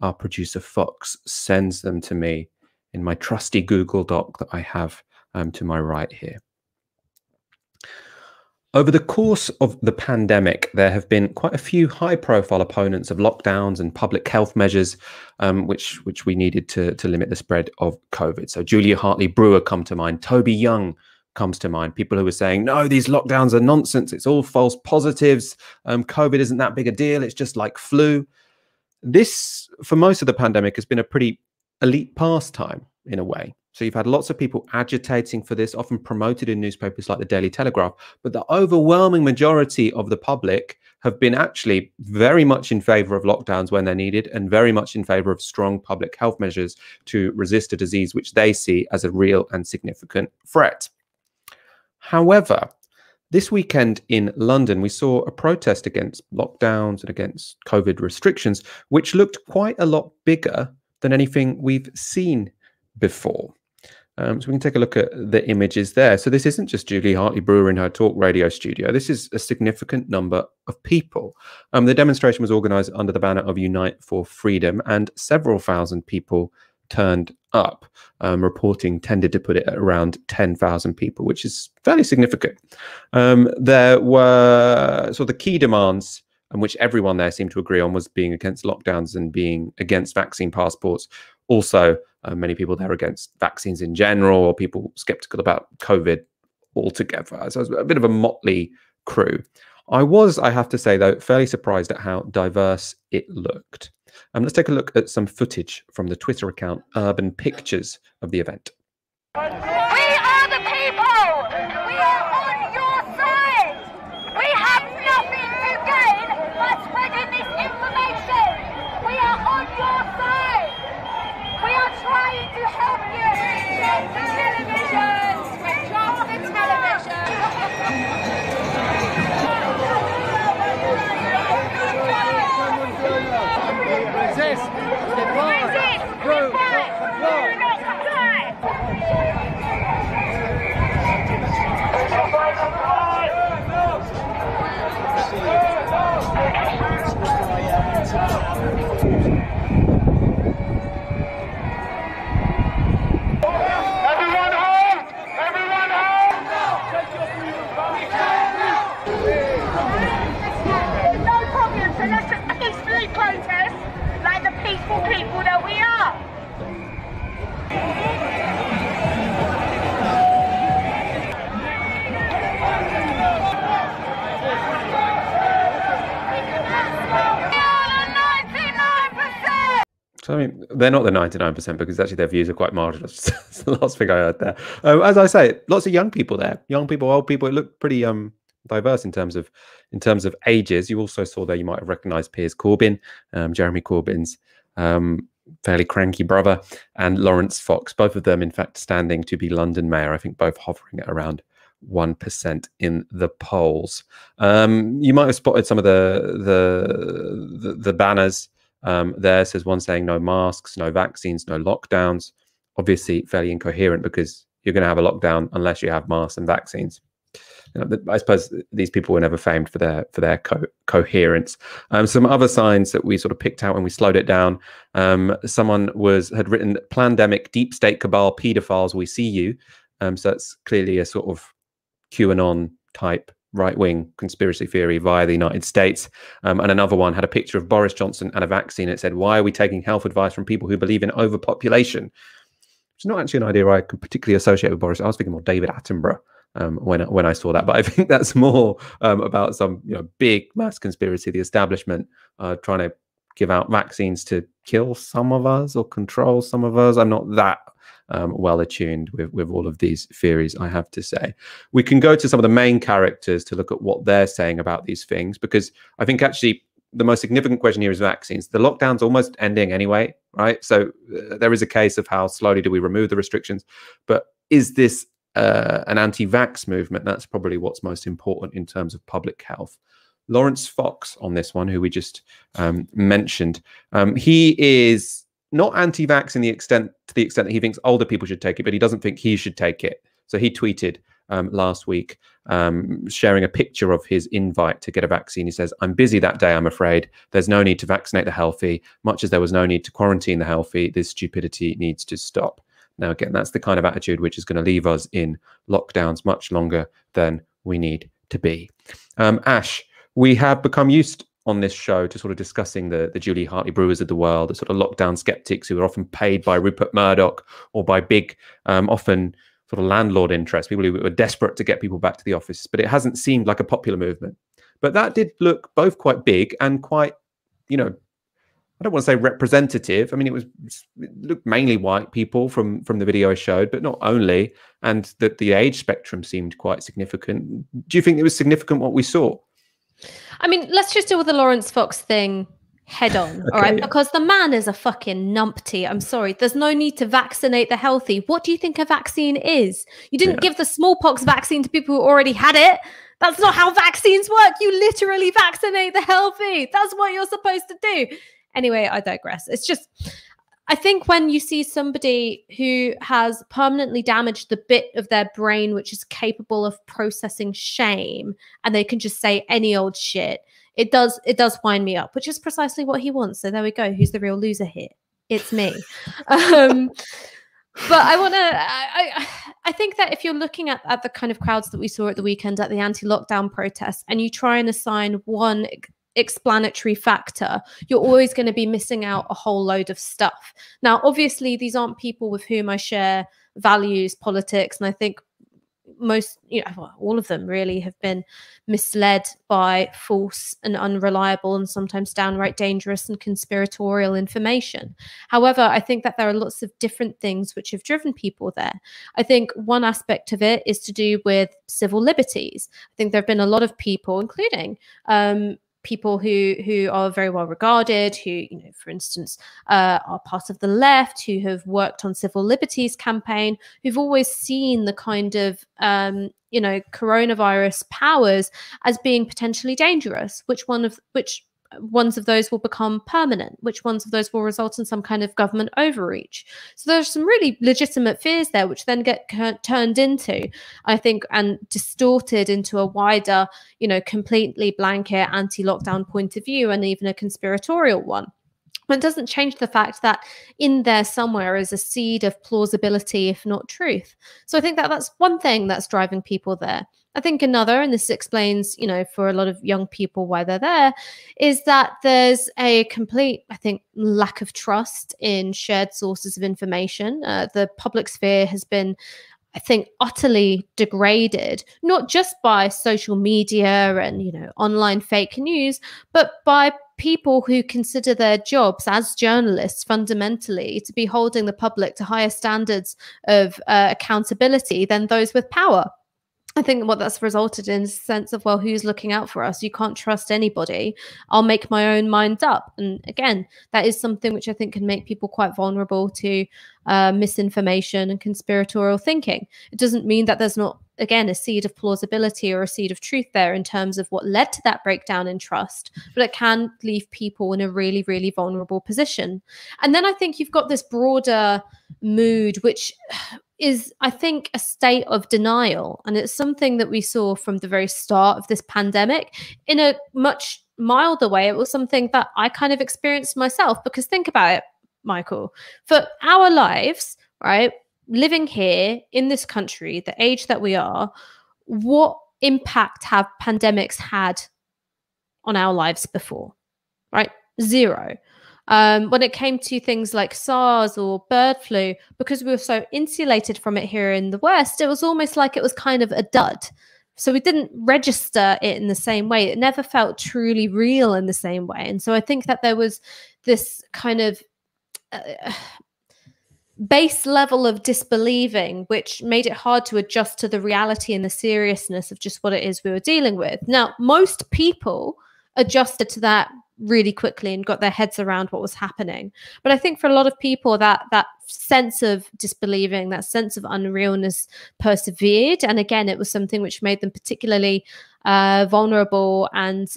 Our producer Fox sends them to me in my trusty Google Doc that I have to my right here. Over the course of the pandemic, there have been quite a few high-profile opponents of lockdowns and public health measures, which we needed to limit the spread of COVID. So Julia Hartley-Brewer come to mind, Toby Young comes to mind, people who were saying, no, these lockdowns are nonsense, it's all false positives, COVID isn't that big a deal, it's just like flu. This, for most of the pandemic, has been a pretty elite pastime in a way. So you've had lots of people agitating for this, often promoted in newspapers like the Daily Telegraph, but the overwhelming majority of the public have been actually very much in favor of lockdowns when they're needed and very much in favor of strong public health measures to resist a disease which they see as a real and significant threat. However, this weekend in London, we saw a protest against lockdowns and against COVID restrictions, which looked quite a lot bigger than anything we've seen before. So we can take a look at the images there. So this isn't just Julie Hartley-Brewer in her talk radio studio. This is a significant number of people. The demonstration was organised under the banner of Unite for Freedom, and several thousand people turned up. Reporting tended to put it at around 10,000 people, which is fairly significant. There were sort of the key demands, which everyone there seemed to agree on, was being against lockdowns and being against vaccine passports. Also, many people there against vaccines in general, or people skeptical about COVID altogether. So it was a bit of a motley crew. I was, I have to say, though, fairly surprised at how diverse it looked. Let's take a look at some footage from the Twitter account Urban Pictures of the event. We are the people! We are on your side! We have nothing to gain by spreading this information! We are on your side! We are trying to help you! Switch off the television! Switch off the television! Resist! Resist! Fight! Do not die! Everyone home! Everyone home! No problem, so let's just peacefully protest like the peaceful people that we are. So, I mean, they're not the 99% because actually their views are quite marginal. That's the last thing I heard there. As I say, lots of young people there, young people, old people. It looked pretty diverse in terms of ages. You also saw there, you might have recognised Piers Corbyn, Jeremy Corbyn's fairly cranky brother, and Lawrence Fox. Both of them, in fact, standing to be London mayor. I think both hovering at around 1% in the polls. You might have spotted some of the banners. There says one saying no masks, no vaccines, no lockdowns. Obviously fairly incoherent because you're going to have a lockdown unless you have masks and vaccines. I suppose these people were never famed for their coherence. Some other signs that we sort of picked out when we slowed it down. Someone had written "Plandemic, deep state cabal, paedophiles, we see you." So that's clearly a sort of QAnon type right-wing conspiracy theory via the United States. And another one had a picture of Boris Johnson and a vaccine. It said, "Why are we taking health advice from people who believe in overpopulation?" It's not actually an idea I can particularly associate with Boris. I was thinking more David Attenborough when I saw that, but I think that's more about some big mass conspiracy, the establishment trying to give out vaccines to kill some of us or control some of us. I'm not that well attuned with all of these theories, I have to say. We can go to some of the main characters to look at what they're saying about these things, because I think actually the most significant question here is vaccines. The lockdown's almost ending anyway, right? So there is a case of how slowly do we remove the restrictions, but is this an anti-vax movement? That's probably what's most important in terms of public health. Lawrence Fox on this one, who we just mentioned, he is not anti-vax to the extent that he thinks older people should take it, but he doesn't think he should take it. So he tweeted last week, sharing a picture of his invite to get a vaccine. He says, "I'm busy that day, I'm afraid. There's no need to vaccinate the healthy, much as there was no need to quarantine the healthy. This stupidity needs to stop." Now, again, that's the kind of attitude which is going to leave us in lockdowns much longer than we need to be. Ash, we have become used on this show to sort of discussing the Julie Hartley Brewers of the world, the sort of lockdown skeptics who are often paid by Rupert Murdoch or by big, often sort of landlord interests, people who were desperate to get people back to the office. But it hasn't seemed like a popular movement. But that did look both quite big and quite, I don't want to say representative. I mean, it looked mainly white people from the video I showed, but not only, and that the age spectrum seemed quite significant. Do you think it was significant what we saw? I mean, let's just deal with the Lawrence Fox thing head on, all right? Because the man is a fucking numpty. I'm sorry. There's no need to vaccinate the healthy. What do you think a vaccine is? You didn't give the smallpox vaccine to people who already had it. That's not how vaccines work. You literally vaccinate the healthy. That's what you're supposed to do. Anyway, I digress. It's just, I think when you see somebody who has permanently damaged the bit of their brain which is capable of processing shame, and they can just say any old shit, it does wind me up, which is precisely what he wants. So there we go. Who's the real loser here? It's me. But I think that if you're looking at the kind of crowds that we saw at the weekend at the anti-lockdown protests, and you try and assign one explanatory factor, you're always going to be missing out a whole load of stuff. Now, obviously, these aren't people with whom I share values, politics, and I think most, all of them really have been misled by false and unreliable and sometimes downright dangerous and conspiratorial information. However, I think that there are lots of different things which have driven people there. I think one aspect of it is to do with civil liberties. I think there have been a lot of people, including people who are very well regarded, who, for instance, are part of the left, who have worked on civil liberties campaign, who've always seen the kind of, coronavirus powers as being potentially dangerous. Which ones of those will become permanent? Which ones of those will result in some kind of government overreach? So there's some really legitimate fears there, which then get turned into, I think, and distorted into a wider, completely blanket anti-lockdown point of view, and even a conspiratorial one. But it doesn't change the fact that in there somewhere is a seed of plausibility, if not truth. So I think that that's one thing that's driving people there. I think another, and this explains, for a lot of young people why they're there, is that there's a complete, I think, lack of trust in shared sources of information. The public sphere has been, I think, utterly degraded, not just by social media and, online fake news, but by people who consider their jobs as journalists fundamentally to be holding the public to higher standards of accountability than those with power. I think what that's resulted in is a sense of, well, who's looking out for us? You can't trust anybody. I'll make my own mind up. And again, that is something which I think can make people quite vulnerable to misinformation and conspiratorial thinking. It doesn't mean that there's not, again, a seed of plausibility or a seed of truth there in terms of what led to that breakdown in trust, but it can leave people in a really, really vulnerable position. And then I think you've got this broader mood, which is, I think, a state of denial. And it's something that we saw from the very start of this pandemic in a much milder way. It was something that I kind of experienced myself, because think about it, Michael, for our lives, right, living here in this country, the age that we are, what impact have pandemics had on our lives before? Right? Zero. When it came to things like SARS or bird flu, because we were so insulated from it here in the West, it was almost like it was kind of a dud. So we didn't register it in the same way. It never felt truly real in the same way. And so I think that there was this kind of base level of disbelieving, which made it hard to adjust to the reality and the seriousness of just what it is we were dealing with. Now, most people adjusted to that really quickly and got their heads around what was happening. But I think for a lot of people, that sense of disbelieving, that sense of unrealness persevered. And again, it was something which made them particularly vulnerable and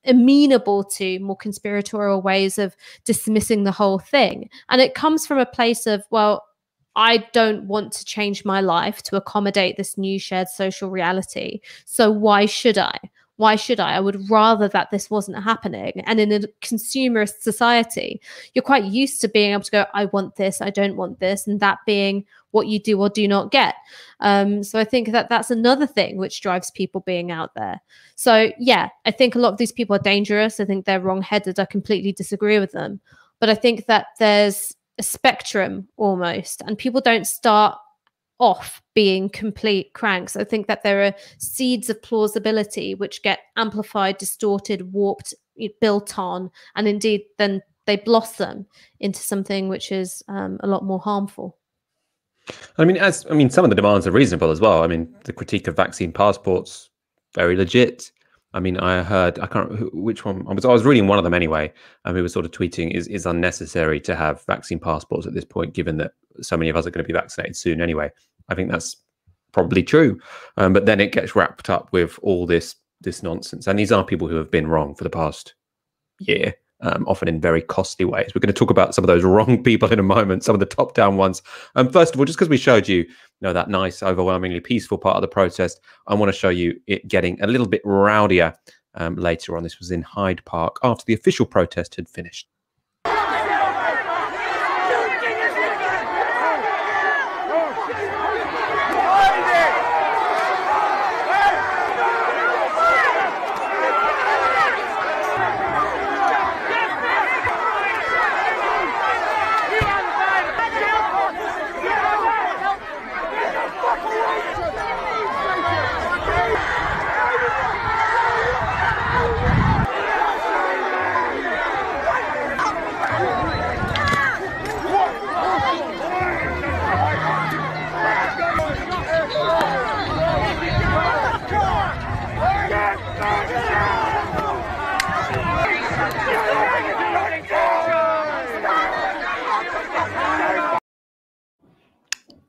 amenable to more conspiratorial ways of dismissing the whole thing. And it comes from a place of, well, I don't want to change my life to accommodate this new shared social reality. So why should I? Why should I? I would rather that this wasn't happening. And in a consumerist society, you're quite used to being able to go, I want this, I don't want this, and that being what you do or do not get. So I think that that's another thing which drives people being out there. So yeah, I think a lot of these people are dangerous. I think they're wrong-headed. I completely disagree with them. But I think that there's a spectrum almost, and people don't start off being complete cranks. I think that there are seeds of plausibility which get amplified, distorted, warped, built on, and indeed then they blossom into something which is a lot more harmful. I mean, some of the demands are reasonable as well. I mean, the critique of vaccine passports, very legit. I mean, I can't remember which one. I was reading one of them anyway, and we were sort of tweeting, is unnecessary to have vaccine passports at this point, given that so many of us are going to be vaccinated soon anyway. I think that's probably true. But then it gets wrapped up with all this nonsense. And these are people who have been wrong for the past year, often in very costly ways. We're going to talk about some of those wrong people in a moment, some of the top-down ones. First of all, just because we showed you, that nice, overwhelmingly peaceful part of the protest, I want to show you it getting a little bit rowdier later on. This was in Hyde Park after the official protest had finished.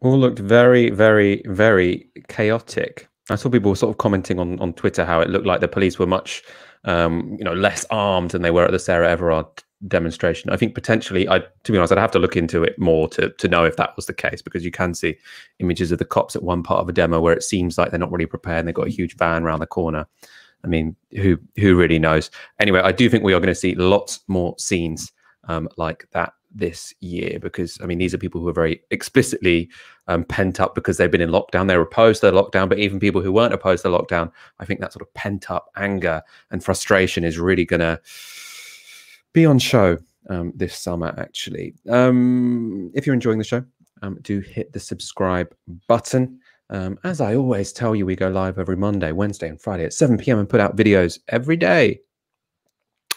All looked very, very, very chaotic. I saw people sort of commenting on Twitter how it looked like the police were much, less armed than they were at the Sarah Everard demonstration. I think potentially, to be honest, I'd have to look into it more to know if that was the case, because you can see images of the cops at one part of a demo where it seems like they're not really prepared and they've got a huge van around the corner. I mean, who really knows? Anyway, I do think we are going to see lots more scenes like that this year, because I mean, these are people who are very explicitly pent up because they've been in lockdown. They're opposed to the lockdown, but even people who weren't opposed to lockdown, I think that sort of pent up anger and frustration is really going to be on show this summer, actually. If you're enjoying the show, do hit the subscribe button. As I always tell you, we go live every Monday, Wednesday, and Friday at 7 p.m. and put out videos every day.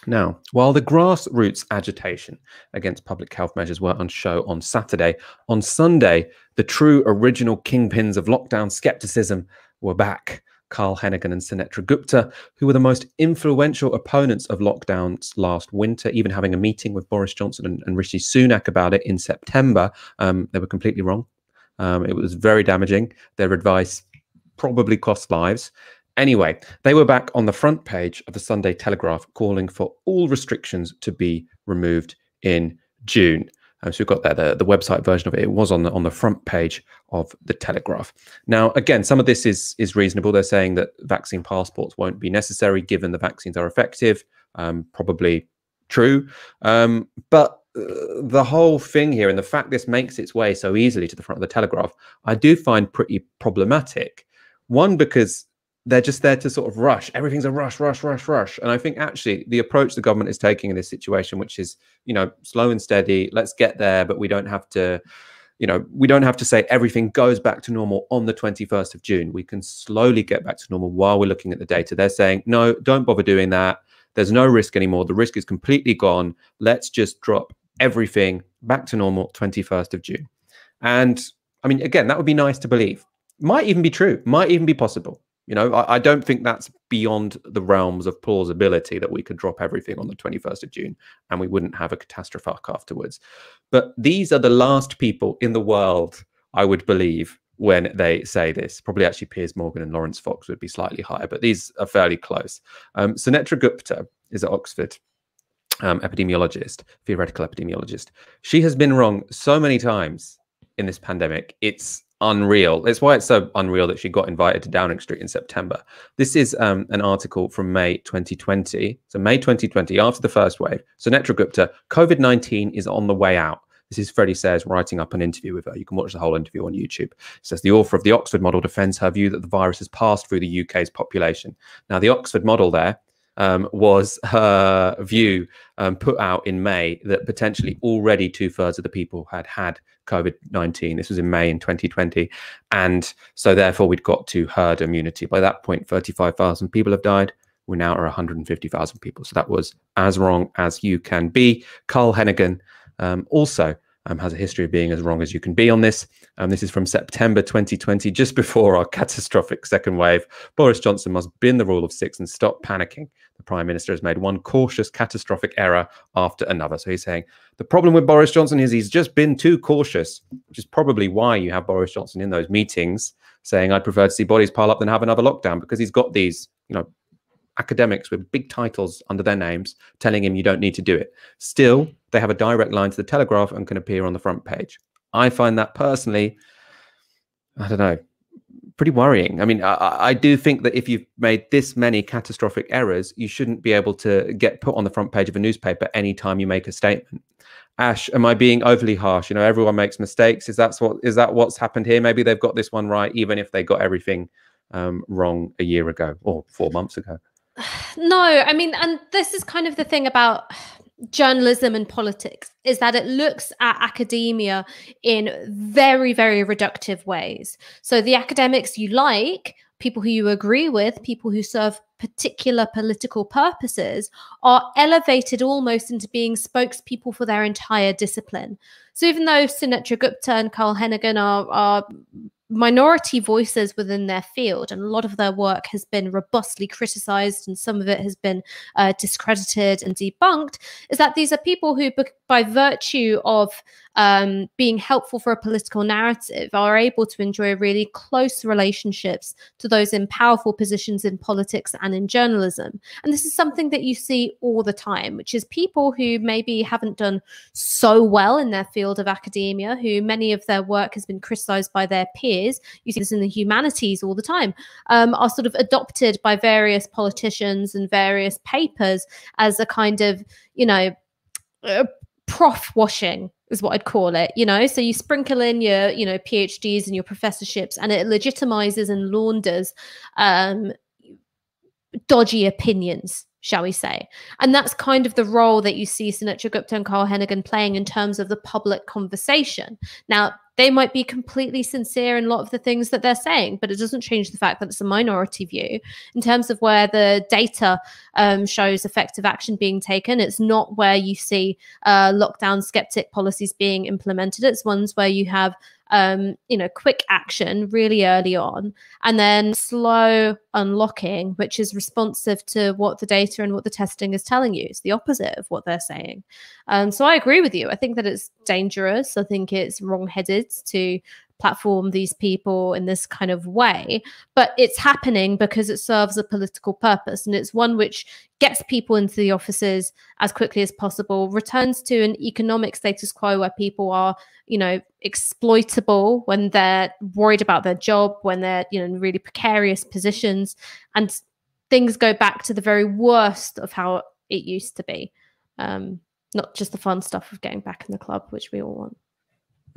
Now, while the grassroots agitation against public health measures were on show on Saturday, on Sunday, the true original kingpins of lockdown skepticism were back. Carl Hennigan and Sunetra Gupta, who were the most influential opponents of lockdowns last winter, even having a meeting with Boris Johnson and Rishi Sunak about it in September, they were completely wrong. It was very damaging. Their advice probably cost lives. Anyway, they were back on the front page of the Sunday Telegraph calling for all restrictions to be removed in June. So we've got there the website version of it. It was on the front page of the Telegraph. Now, again, some of this is reasonable. They're saying that vaccine passports won't be necessary given the vaccines are effective. Probably true. But the whole thing here and the fact this makes its way so easily to the front of the Telegraph, I do find pretty problematic. One, because they're just there to sort of rush. Everything's a rush, rush, rush, rush. And I think actually the approach the government is taking in this situation, which is, you know, slow and steady, let's get there, but we don't have to, you know, we don't have to say everything goes back to normal on the 21st of June. We can slowly get back to normal while we're looking at the data. They're saying, no, don't bother doing that. There's no risk anymore. The risk is completely gone. Let's just drop everything back to normal 21st of June. And I mean, again, that would be nice to believe. Might even be true, might even be possible. You know, I don't think that's beyond the realms of plausibility that we could drop everything on the 21st of June and we wouldn't have a catastrophe afterwards. But these are the last people in the world, I would believe, when they say this. Probably actually Piers Morgan and Lawrence Fox would be slightly higher, but these are fairly close. Sunetra Gupta is at Oxford, epidemiologist, theoretical epidemiologist. She has been wrong so many times in this pandemic. It's unreal. It's why it's so unreal that she got invited to Downing Street in September. This is an article from May 2020. So May 2020, after the first wave, Sunetra Gupta, COVID-19 is on the way out. This is Freddie Sayers writing up an interview with her. You can watch the whole interview on YouTube. It says the author of the Oxford model defends her view that the virus has passed through the UK's population. Now, the Oxford model there was her view put out in May that potentially already 2/3 of the people had COVID-19. This was in May in 2020. And so therefore we'd got to herd immunity. By that point, 35,000 people have died. We're now at 150,000 people. So that was as wrong as you can be. Carl Hennigan also has a history of being as wrong as you can be on this. This is from September 2020, just before our catastrophic second wave. Boris Johnson must bend the rule of 6 and stop panicking. The Prime Minister has made one cautious, catastrophic error after another. So he's saying the problem with Boris Johnson is he's just been too cautious, which is probably why you have Boris Johnson in those meetings saying, I'd prefer to see bodies pile up than have another lockdown, because he's got these, you know, academics with big titles under their names telling him you don't need to do it. Still, they have a direct line to the Telegraph and can appear on the front page. I find that personally, I don't know, pretty worrying. I mean, I do think that if you've made this many catastrophic errors, you shouldn't be able to get put on the front page of a newspaper anytime you make a statement. Ash, am I being overly harsh? You know, everyone makes mistakes. Is that what's happened here? Maybe they've got this one right, even if they got everything wrong a year ago or 4 months ago. No, I mean, and this is kind of the thing about journalism and politics, is that it looks at academia in very, very reductive ways. So the academics you like, people who you agree with, people who serve particular political purposes, are elevated almost into being spokespeople for their entire discipline. So even though Sunetra Gupta and Carl Hennigan are minority voices within their field, and a lot of their work has been robustly criticized and some of it has been discredited and debunked, is that these are people who, by virtue of being helpful for a political narrative, are able to enjoy really close relationships to those in powerful positions in politics and in journalism. And this is something that you see all the time, which is people who maybe haven't done so well in their field of academia, who many of their work has been criticized by their peers. You see this in the humanities all the time, are sort of adopted by various politicians and various papers as a kind of, you know, prof washing is what I'd call it, you know. So you sprinkle in your, you know, PhDs and your professorships, and it legitimizes and launders dodgy opinions, shall we say. And that's kind of the role that you see Sunetra Gupta and Carl Hennigan playing in terms of the public conversation. Now, they might be completely sincere in a lot of the things that they're saying, but it doesn't change the fact that it's a minority view. In terms of where the data shows effective action being taken, it's not where you see lockdown skeptic policies being implemented. It's ones where you have you know, quick action really early on, and then slow unlocking, which is responsive to what the data and what the testing is telling you. It's the opposite of what they're saying. So I agree with you. I think that it's dangerous. I think it's wrong-headed to platform these people in this kind of way, but it's happening because it serves a political purpose, and it's one which gets people into the offices as quickly as possible, returns to an economic status quo where people are, you know, exploitable when they're worried about their job, when they're, you know, in really precarious positions, and things go back to the very worst of how it used to be. Not just the fun stuff of getting back in the club, which we all want.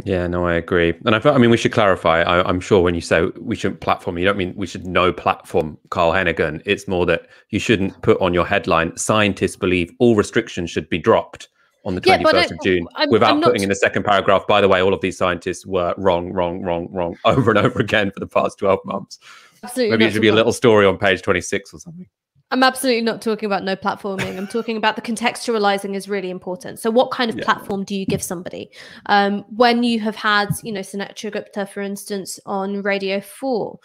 Yeah, no, I agree. And I mean, we should clarify. I'm sure when you say we shouldn't platform, you don't mean we should no platform Carl Hennigan. It's more that you shouldn't put on your headline, scientists believe all restrictions should be dropped on the 21st of June, without putting in the second paragraph, by the way, all of these scientists were wrong, over and over again for the past 12 months. Absolutely. Maybe it should be a little story on page 26 or something. I'm absolutely not talking about no platforming. I'm talking about the contextualizing is really important. So what kind of platform do you give somebody? When you have had, Sunetra Gupta, for instance, on Radio 4,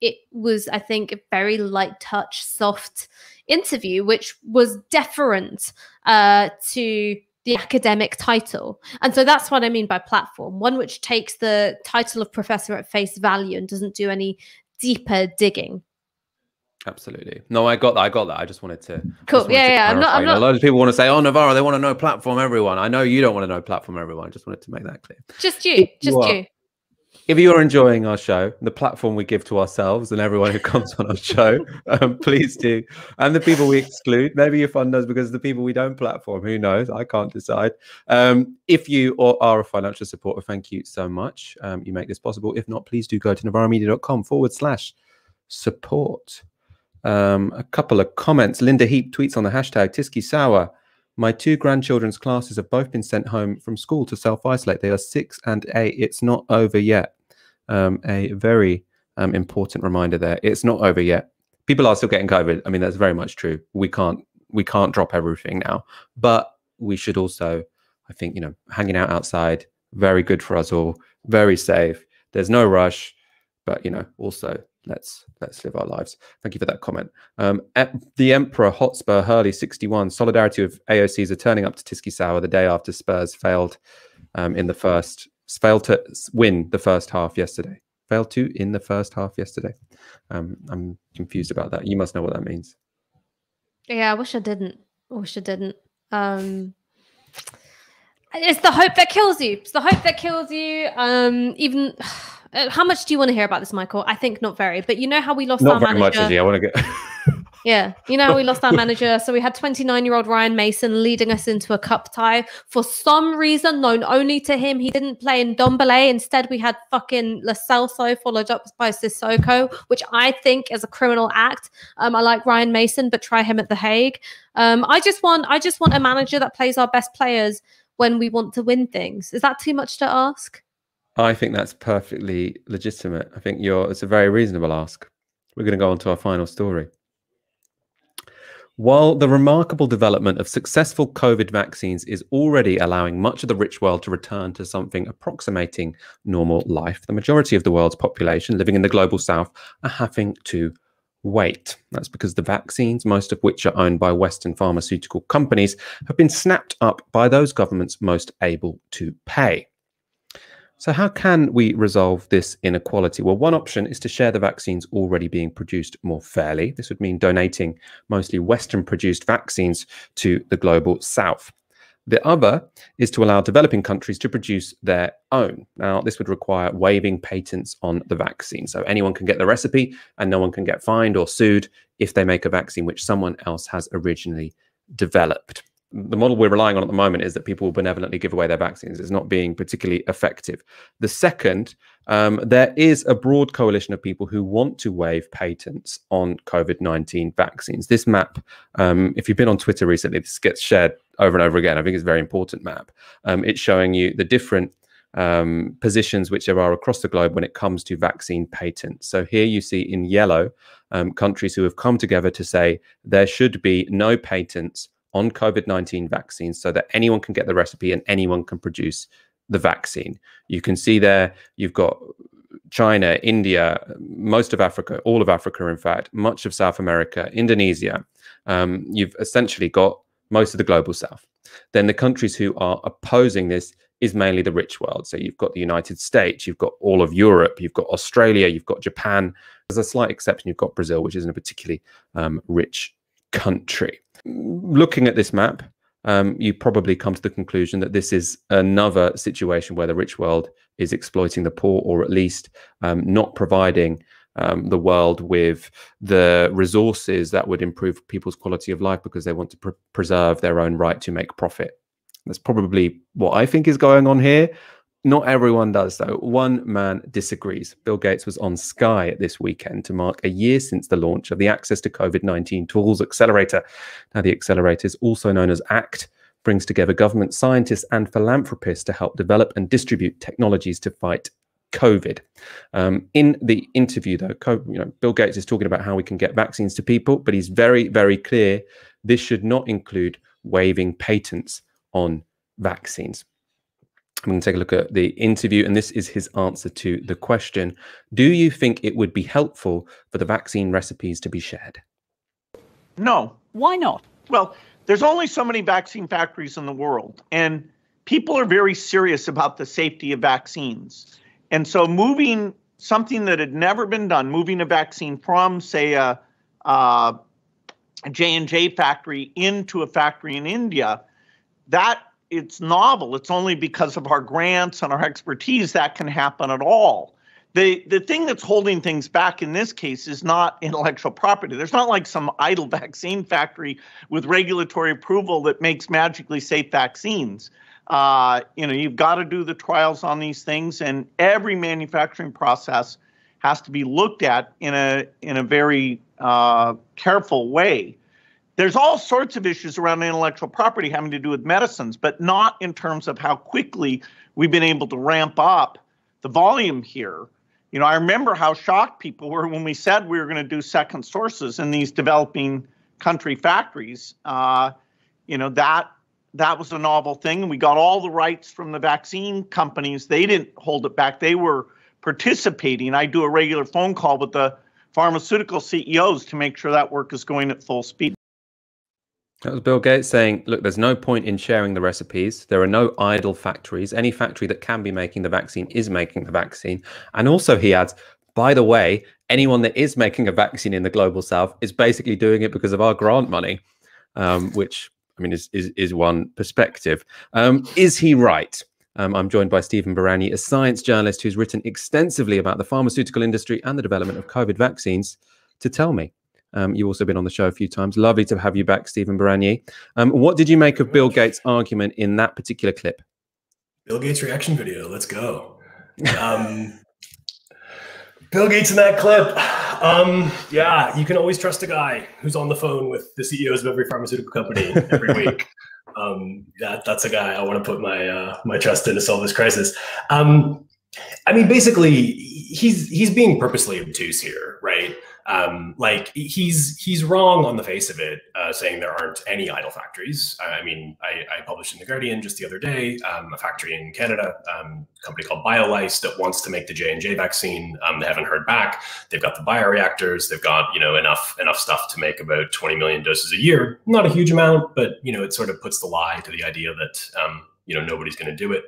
it was, I think, a very light touch, soft interview, which was deferent to the academic title. And so that's what I mean by platform, one which takes the title of professor at face value and doesn't do any deeper digging. Absolutely. No, I got that. I just wanted to. Cool. I'm not. A lot of people want to say, "Oh, Novara, they want to know platform everyone." I know you don't want to know platform everyone. I just wanted to make that clear. Just you. If you are enjoying our show, the platform we give to ourselves and everyone who comes on our show, please do. And the people we exclude, maybe your fund does because the people we don't platform, who knows? I can't decide. If you are a financial supporter, thank you so much. You make this possible. If not, please do go to novaramedia.com/support. A couple of comments. Linda Heap tweets on the hashtag Tysky Sour. My 2 grandchildren's classes have both been sent home from school to self-isolate. They are 6 and 8. It's not over yet. A very important reminder there. It's not over yet. People are still getting COVID. I mean, that's very much true. We can't drop everything now, but we should also, I think, hanging out outside, very good for us all, very safe. There's no rush, but also let's live our lives. Thank you for that comment. The Emperor Hotspur Hurley 61. Solidarity of AOCs are turning up to Tysky Sour the day after Spurs failed to win the first half yesterday. Failed to in the first half yesterday. I'm confused about that. You must know what that means. Yeah, I wish I didn't. It's the hope that kills you. It's the hope that kills you. Even how much do you want to hear about this, Michael? I think not very. But you know how we lost our manager? Not very much, I want to get... Yeah, you know how we lost our manager? So we had 29-year-old Ryan Mason leading us into a cup tie. For some reason, known only to him, he didn't play in Ndombele. Instead, we had fucking Lo Celso followed up by Sissoko, which I think is a criminal act. I like Ryan Mason, but try him at The Hague. I just want a manager that plays our best players when we want to win things. Is that too much to ask? I think that's perfectly legitimate. I think it's a very reasonable ask. We're going to go on to our final story. While the remarkable development of successful COVID vaccines is already allowing much of the rich world to return to something approximating normal life, the majority of the world's population living in the global south are having to wait. That's because the vaccines, most of which are owned by Western pharmaceutical companies, have been snapped up by those governments most able to pay. So how can we resolve this inequality? Well, one option is to share the vaccines already being produced more fairly. This would mean donating mostly Western-produced vaccines to the global south. The other is to allow developing countries to produce their own. Now, this would require waiving patents on the vaccine. So anyone can get the recipe and no one can get fined or sued if they make a vaccine which someone else has originally developed. The model we're relying on at the moment is that people will benevolently give away their vaccines. It's not being particularly effective. The second, there is a broad coalition of people who want to waive patents on COVID-19 vaccines. This map, if you've been on Twitter recently, this gets shared over and over again. I think it's a very important map. It's showing you the different positions which there are across the globe when it comes to vaccine patents. So here you see in yellow countries who have come together to say there should be no patents on COVID-19 vaccines so that anyone can get the recipe and anyone can produce the vaccine. You can see there, you've got China, India, most of Africa, all of Africa, in fact, much of South America, Indonesia. You've essentially got most of the global south. Then the countries who are opposing this is mainly the rich world. So you've got the United States, you've got all of Europe, you've got Australia, you've got Japan. There's a slight exception, you've got Brazil, which isn't a particularly rich country. Looking at this map, you probably come to the conclusion that this is another situation where the rich world is exploiting the poor, or at least not providing the world with the resources that would improve people's quality of life because they want to preserve their own right to make profit. That's probably what I think is going on here. Not everyone does, though. One man disagrees. Bill Gates was on Sky this weekend to mark a year since the launch of the Access to COVID-19 Tools Accelerator. Now, the accelerator is also known as ACT, brings together government scientists and philanthropists to help develop and distribute technologies to fight COVID. In the interview, though, Bill Gates is talking about how we can get vaccines to people, but he's very, very clear this should not include waiving patents on vaccines. I'm going to take a look at the interview, and this is his answer to the question: do you think it would be helpful for the vaccine recipes to be shared? No. Why not? Well, there's only so many vaccine factories in the world, and people are very serious about the safety of vaccines. And so moving something that had never been done, moving a vaccine from, say, a J&J factory into a factory in India, that it's novel. It's only because of our grants and our expertise that can happen at all. The thing that's holding things back in this case is not intellectual property. There's not like some idle vaccine factory with regulatory approval that makes magically safe vaccines. You've got to do the trials on these things, and every manufacturing process has to be looked at in a very careful way. There's all sorts of issues around intellectual property having to do with medicines, but not in terms of how quickly we've been able to ramp up the volume here. I remember how shocked people were when we said we were going to do second sources in these developing country factories. That was a novel thing, and we got all the rights from the vaccine companies. They didn't hold it back. They were participating. I do a regular phone call with the pharmaceutical CEOs to make sure that work is going at full speed. That was Bill Gates saying, look, there's no point in sharing the recipes. There are no idle factories. Any factory that can be making the vaccine is making the vaccine. And also he adds, by the way, anyone that is making a vaccine in the global south is basically doing it because of our grant money, which, I mean, is one perspective. Is he right? I'm joined by Stephen Boranyi, a science journalist who's written extensively about the pharmaceutical industry and the development of COVID vaccines, to tell me. You've also been on the show a few times. Lovely to have you back, Stephen Boranyi. What did you make of Bill Gates' argument in that particular clip? Bill Gates reaction video. Let's go. Bill Gates in that clip. Yeah, you can always trust a guy who's on the phone with the CEOs of every pharmaceutical company every week. That's a guy I want to put my trust in to solve this crisis. I mean, basically, he's being purposely obtuse here, right? He's wrong on the face of it, saying there aren't any idle factories. I mean, I published in The Guardian just the other day, a factory in Canada, a company called BioLice that wants to make the J&J vaccine. They haven't heard back. They've got the bioreactors. They've got, enough stuff to make about 20 million doses a year. Not a huge amount, but, it sort of puts the lie to the idea that, nobody's going to do it.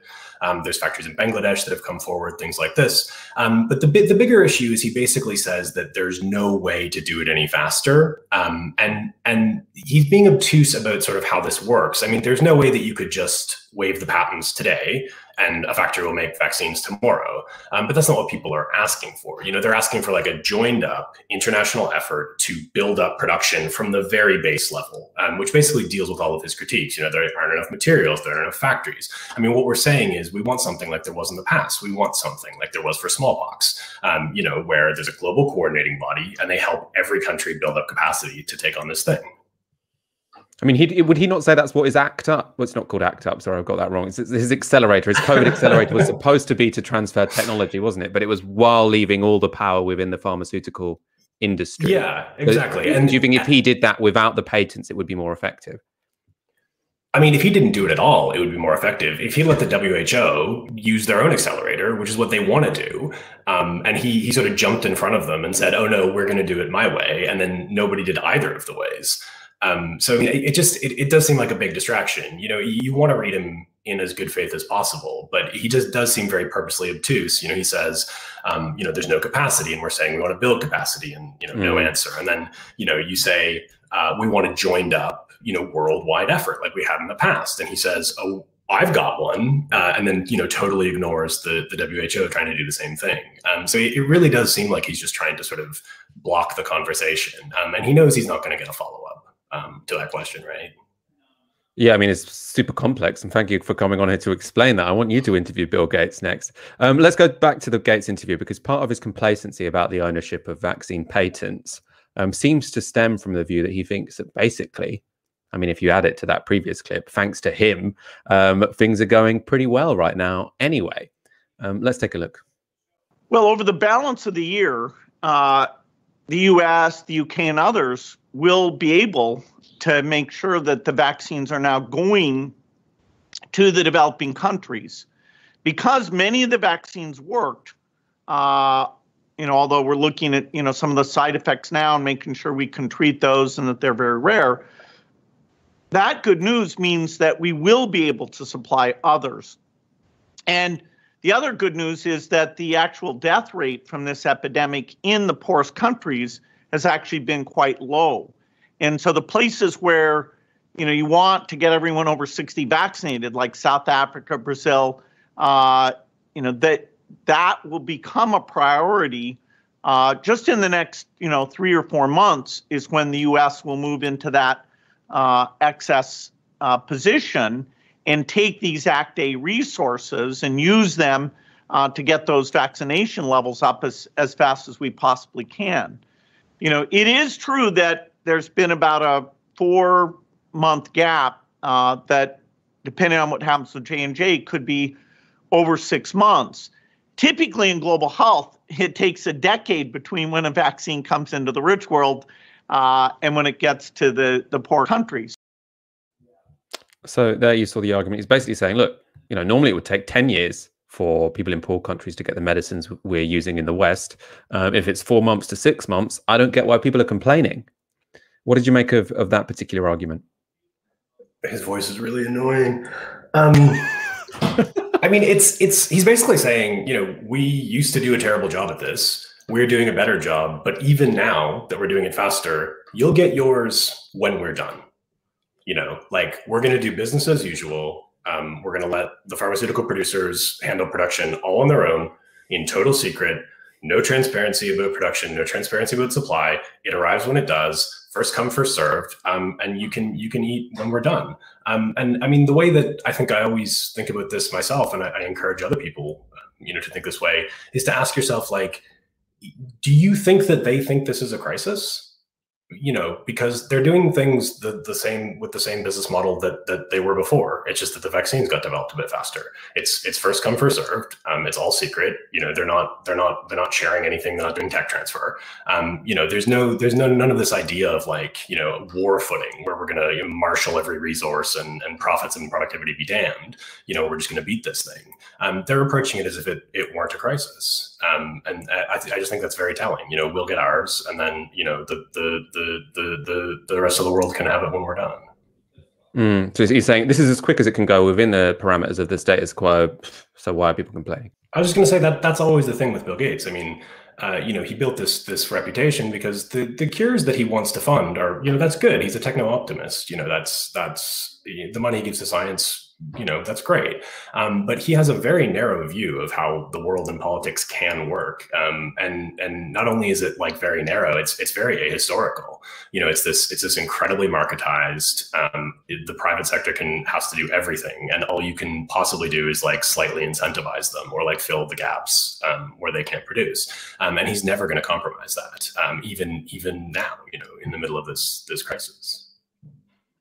There's factories in Bangladesh that have come forward, things like this. But the bigger issue is he basically says that there's no way to do it any faster. And he's being obtuse about sort of how this works. I mean, there's no way that you could just waive the patents today and a factory will make vaccines tomorrow. But that's not what people are asking for. They're asking for like a joined up international effort to build up production from the very base level, which basically deals with all of his critiques. There aren't enough materials, there aren't enough factories. I mean, what we're saying is we want something like there was in the past. We want something like there was for smallpox, where there's a global coordinating body and they help every country build up capacity to take on this thing. I mean, would he not say that's what his ACT UP? Well, it's not called ACT UP. Sorry, I've got that wrong. It's his accelerator, his COVID accelerator was supposed to be to transfer technology, wasn't it? But it was while leaving all the power within the pharmaceutical industry. Yeah, exactly. And do you think if he did that without the patents, it would be more effective? I mean, if he didn't do it at all, it would be more effective. If he let the WHO use their own accelerator, which is what they want to do, and he sort of jumped in front of them and said, oh, no, we're going to do it my way. And then nobody did either of the ways. So it does seem like a big distraction. You want to read him in as good faith as possible, but he just does seem very purposely obtuse. He says, there's no capacity, and we're saying we want to build capacity, and no answer. And then you say we want a joined up worldwide effort like we had in the past, and he says, oh, I've got one, and then totally ignores the WHO trying to do the same thing. So it really does seem like he's just trying to sort of block the conversation, and he knows he's not going to get a follow-up to that question, right? Yeah, I mean, it's super complex, and thank you for coming on here to explain that. I want you to interview Bill Gates next. Let's go back to the Gates interview, because part of his complacency about the ownership of vaccine patents seems to stem from the view that he thinks that basically, I mean, if you add it to that previous clip, thanks to him, things are going pretty well right now anyway. Let's take a look. Well, over the balance of the year, the US, the UK, and others will be able to make sure that the vaccines are now going to the developing countries. Because many of the vaccines worked, although we're looking at, some of the side effects now and making sure we can treat those and that they're very rare, that good news means that we will be able to supply others. And the other good news is that the actual death rate from this epidemic in the poorest countries has actually been quite low. And so the places where, you want to get everyone over 60 vaccinated, like South Africa, Brazil, that will become a priority just in the next, 3 or 4 months is when the U.S. will move into that excess position and take these Act A resources and use them to get those vaccination levels up as fast as we possibly can. It is true that there's been about a 4-month gap that, depending on what happens with J&J, could be over 6 months. Typically in global health, it takes a decade between when a vaccine comes into the rich world and when it gets to the poor countries. So there you saw the argument. He's basically saying, look, normally it would take 10 years for people in poor countries to get the medicines we're using in the West. If it's 4 months to 6 months, I don't get why people are complaining. What did you make of that particular argument? His voice is really annoying. I mean, he's basically saying, we used to do a terrible job at this. We're doing a better job. But even now that we're doing it faster, you'll get yours when we're done. We're going to do business as usual. We're going to let the pharmaceutical producers handle production all on their own in total secret. No transparency about production, no transparency about supply. It arrives when it does. First come, first served, and you can eat when we're done. And I mean, the way that I think I always think about this myself, and I encourage other people, to think this way, is to ask yourself, do you think that they think this is a crisis? Because they're doing things the same with the same business model that they were before. It's just that the vaccines got developed a bit faster. It's first come, first served. It's all secret. They're not sharing anything. They're not doing tech transfer. There's none of this idea of war footing where we're going to marshal every resource and profits and productivity be damned. We're just going to beat this thing. They're approaching it as if it weren't a crisis. And I just think that's very telling. We'll get ours, and then the rest of the world can have it when we're done. So he's saying this is as quick as it can go within the parameters of the status quo. So why are people complaining? I was just going to say that's always the thing with Bill Gates. I mean, he built this reputation because the cures that he wants to fund are, that's good. He's a techno optimist. That's the money he gives to science. That's great. But he has a very narrow view of how the world and politics can work. And not only is it very narrow, it's very ahistorical. It's this incredibly marketized, the private sector has to do everything. And all you can possibly do is slightly incentivize them or fill the gaps where they can't produce. And he's never going to compromise that, even now, in the middle of this crisis.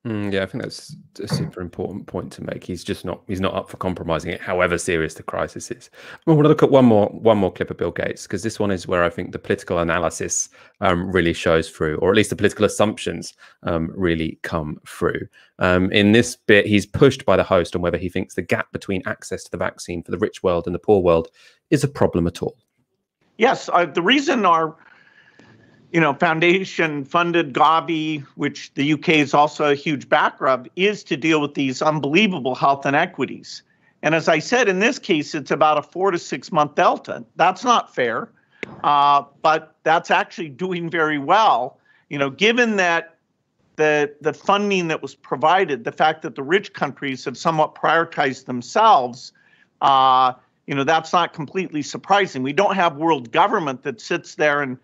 Yeah, I think that's a super important point to make. He's not up for compromising it, however serious the crisis is. I want to look at one more clip of Bill Gates, because this one is where I think the political analysis really shows through, or at least the political assumptions really come through. In this bit, he's pushed by the host on whether he thinks the gap between access to the vaccine for the rich world and the poor world is a problem at all. Yes, the reason our foundation-funded Gavi, which the UK is also a huge backer of, is to deal with these unbelievable health inequities. And as I said, in this case, it's about a 4 to 6 month delta. That's not fair, but that's actually doing very well. Given that the funding that was provided, the fact that the rich countries have somewhat prioritized themselves, that's not completely surprising. We don't have world government that sits there and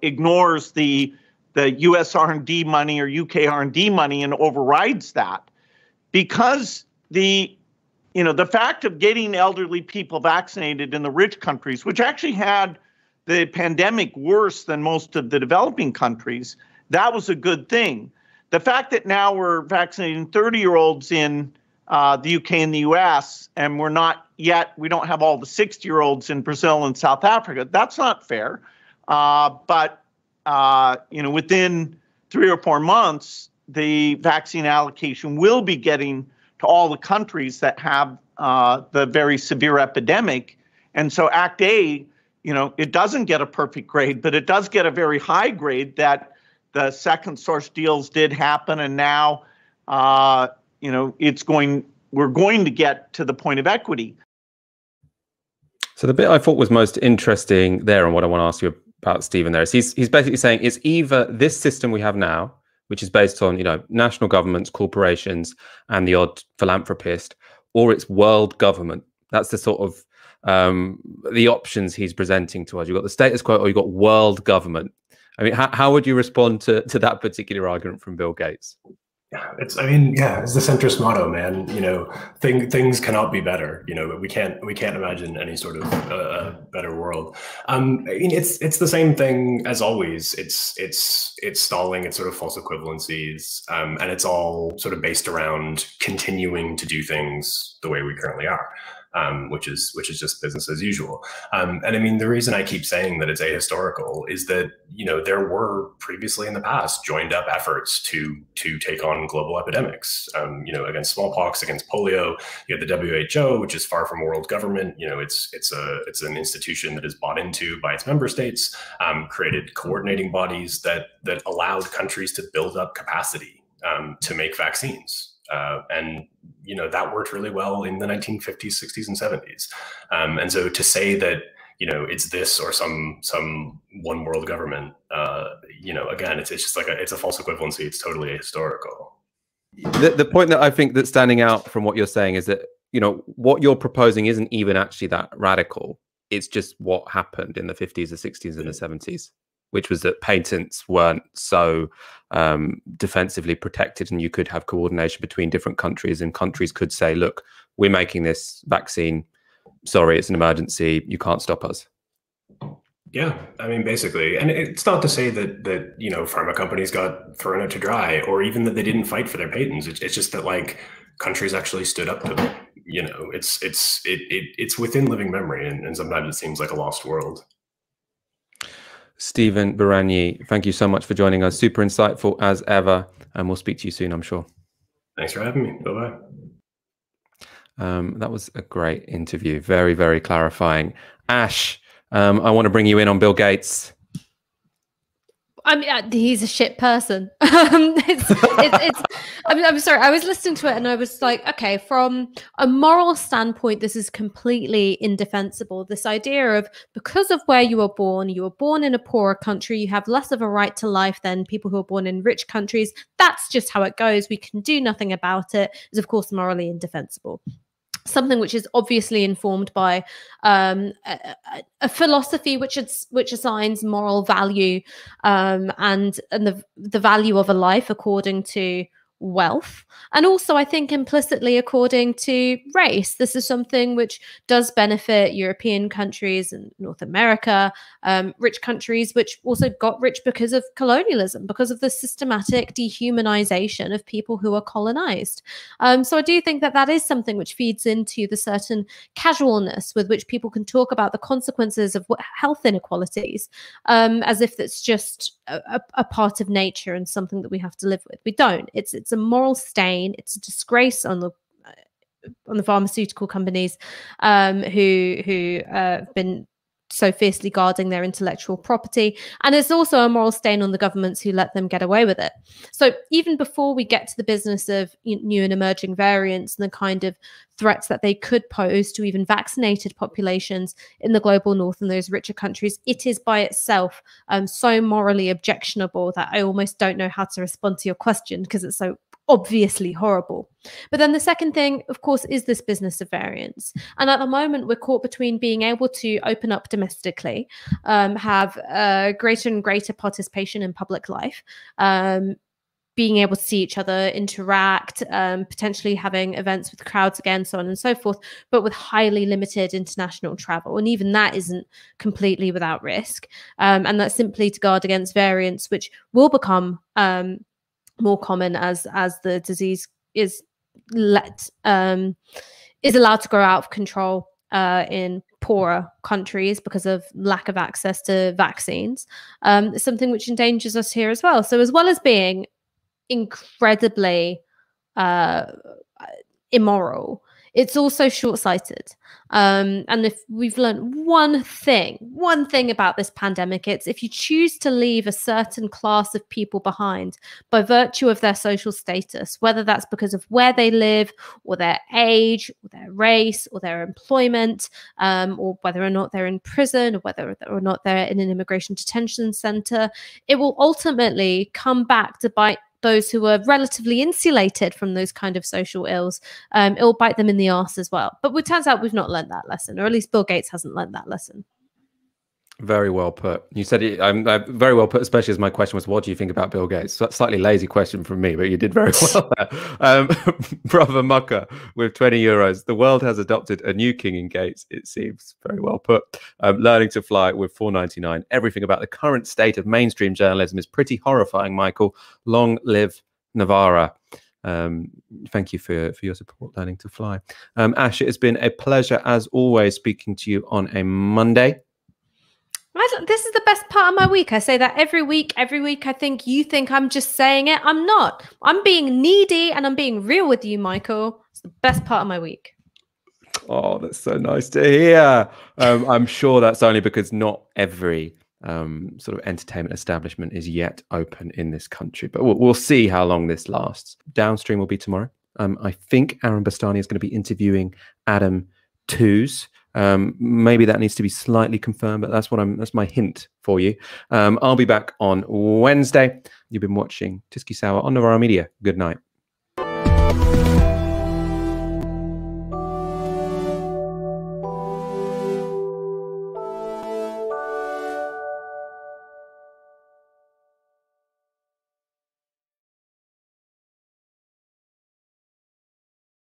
ignores the US R&D money or UK R&D money and overrides that. because the fact of getting elderly people vaccinated in the rich countries, which actually had the pandemic worse than most of the developing countries, that was a good thing. The fact that now we're vaccinating 30-year-olds in the UK and the US, and we don't have all the 60-year-olds in Brazil and South Africa, that's not fair. But within 3 or 4 months, the vaccine allocation will be getting to all the countries that have the very severe epidemic. And so Act A, it doesn't get a perfect grade, but it does get a very high grade that the second source deals did happen. And now, we're going to get to the point of equity. So the bit I thought was most interesting there, and what I want to ask you about, Stephen, there is he's basically saying it's either this system we have now, which is based on, national governments, corporations, and the odd philanthropist, or it's world government. That's the sort of the options he's presenting to us. You've got the status quo, or you've got world government. I mean, how would you respond to that particular argument from Bill Gates? It's the centrist motto, man. Things cannot be better. We can't imagine any sort of better world. It's the same thing as always. It's stalling. It's sort of false equivalencies, and it's all sort of based around continuing to do things the way we currently are. Which is just business as usual. And I mean, the reason I keep saying that it's ahistorical is that, there were previously in the past joined up efforts to take on global epidemics, against smallpox, against polio. You have the WHO, which is far from world government. It's an institution that is bought into by its member states, created coordinating bodies that allowed countries to build up capacity to make vaccines. And that worked really well in the 1950s, 60s, and 70s. And so to say that it's this or some one world government, again, it's just like it's a false equivalency. It's totally ahistorical. The point that I think that's standing out from what you're saying is that what you're proposing isn't even actually that radical. It's just what happened in the 50s, the 60s, and the 70s. Which was that patents weren't so defensively protected, and you could have coordination between different countries, and countries could say, look, we're making this vaccine. Sorry, it's an emergency. You can't stop us. Yeah, I mean, basically. And it's not to say that pharma companies got thrown out to dry, or even that they didn't fight for their patents. It's just that, like, countries actually stood up to them. It's within living memory, and sometimes it seems like a lost world. Stephen Buranyi, thank you so much for joining us. Super insightful as ever, and we'll speak to you soon, I'm sure. Thanks for having me. Bye-bye. That was a great interview. Very, very clarifying. Ash, I want to bring you in on Bill Gates. I mean, he's a shit person. I'm sorry. I was listening to it and I was like, okay, from a moral standpoint, this is completely indefensible. This idea of, because of where you were born in a poorer country, you have less of a right to life than people who are born in rich countries. That's just how it goes. We can do nothing about it. Is of course morally indefensible. Something which is obviously informed by a philosophy which assigns moral value and the value of a life according to wealth, and also I think implicitly according to race. This is something which does benefit European countries and North America, rich countries which also got rich because of colonialism, because of the systematic dehumanization of people who are colonized. So I do think that is something which feeds into the certain casualness with which people can talk about the consequences of health inequalities, as if it's just a part of nature and something that we have to live with. We don't. It's a moral stain. It's a disgrace on the pharmaceutical companies who have been so fiercely guarding their intellectual property. And it's also a moral stain on the governments who let them get away with it. So even before we get to the business of new and emerging variants and the kind of threats that they could pose to even vaccinated populations in the global north and those richer countries, it is by itself so morally objectionable that I almost don't know how to respond to your question, because it's so obviously horrible. But then the second thing, of course, is this business of variance. And at the moment, we're caught between being able to open up domestically, have greater and greater participation in public life, being able to see each other, interact, potentially having events with crowds again, so on and so forth, but with highly limited international travel. And even that isn't completely without risk. And that's simply to guard against variants, which will become more common as the disease is allowed to grow out of control in poorer countries because of lack of access to vaccines. It's something which endangers us here as well. So as well as being incredibly immoral, it's also short-sighted. And if we've learned one thing about this pandemic, it's if you choose to leave a certain class of people behind by virtue of their social status, whether that's because of where they live or their age or their race or their employment, or whether or not they're in prison or whether or not they're in an immigration detention center, it will ultimately come back to bite those who are relatively insulated from those kind of social ills. It'll bite them in the arse as well. But it turns out we've not learned that lesson, or at least Bill Gates hasn't learned that lesson. Very well put. You said it very well put, especially as my question was, what do you think about Bill Gates? So that's a slightly lazy question from me, but you did very well there. Brother Mucker with 20 euros. The world has adopted a new king in Gates, it seems. Very well put. Learning to fly with 4.99. Everything about the current state of mainstream journalism is pretty horrifying, Michael. Long live Novara. Thank you for your support, Learning to Fly. Ash, it has been a pleasure, as always, speaking to you on a Monday. This is the best part of my week. I say that every week. Every week, I think you think I'm just saying it. I'm not. I'm being needy and I'm being real with you, Michael. It's the best part of my week. Oh, that's so nice to hear. I'm sure that's only because not every sort of entertainment establishment is yet open in this country. But we'll see how long this lasts. Downstream will be tomorrow. I think Aaron Bastani is going to be interviewing Adam Tooze. Maybe that needs to be slightly confirmed, but that's my hint for you. I'll be back on Wednesday. You've been watching Tysky Sour on Novara Media. Good night.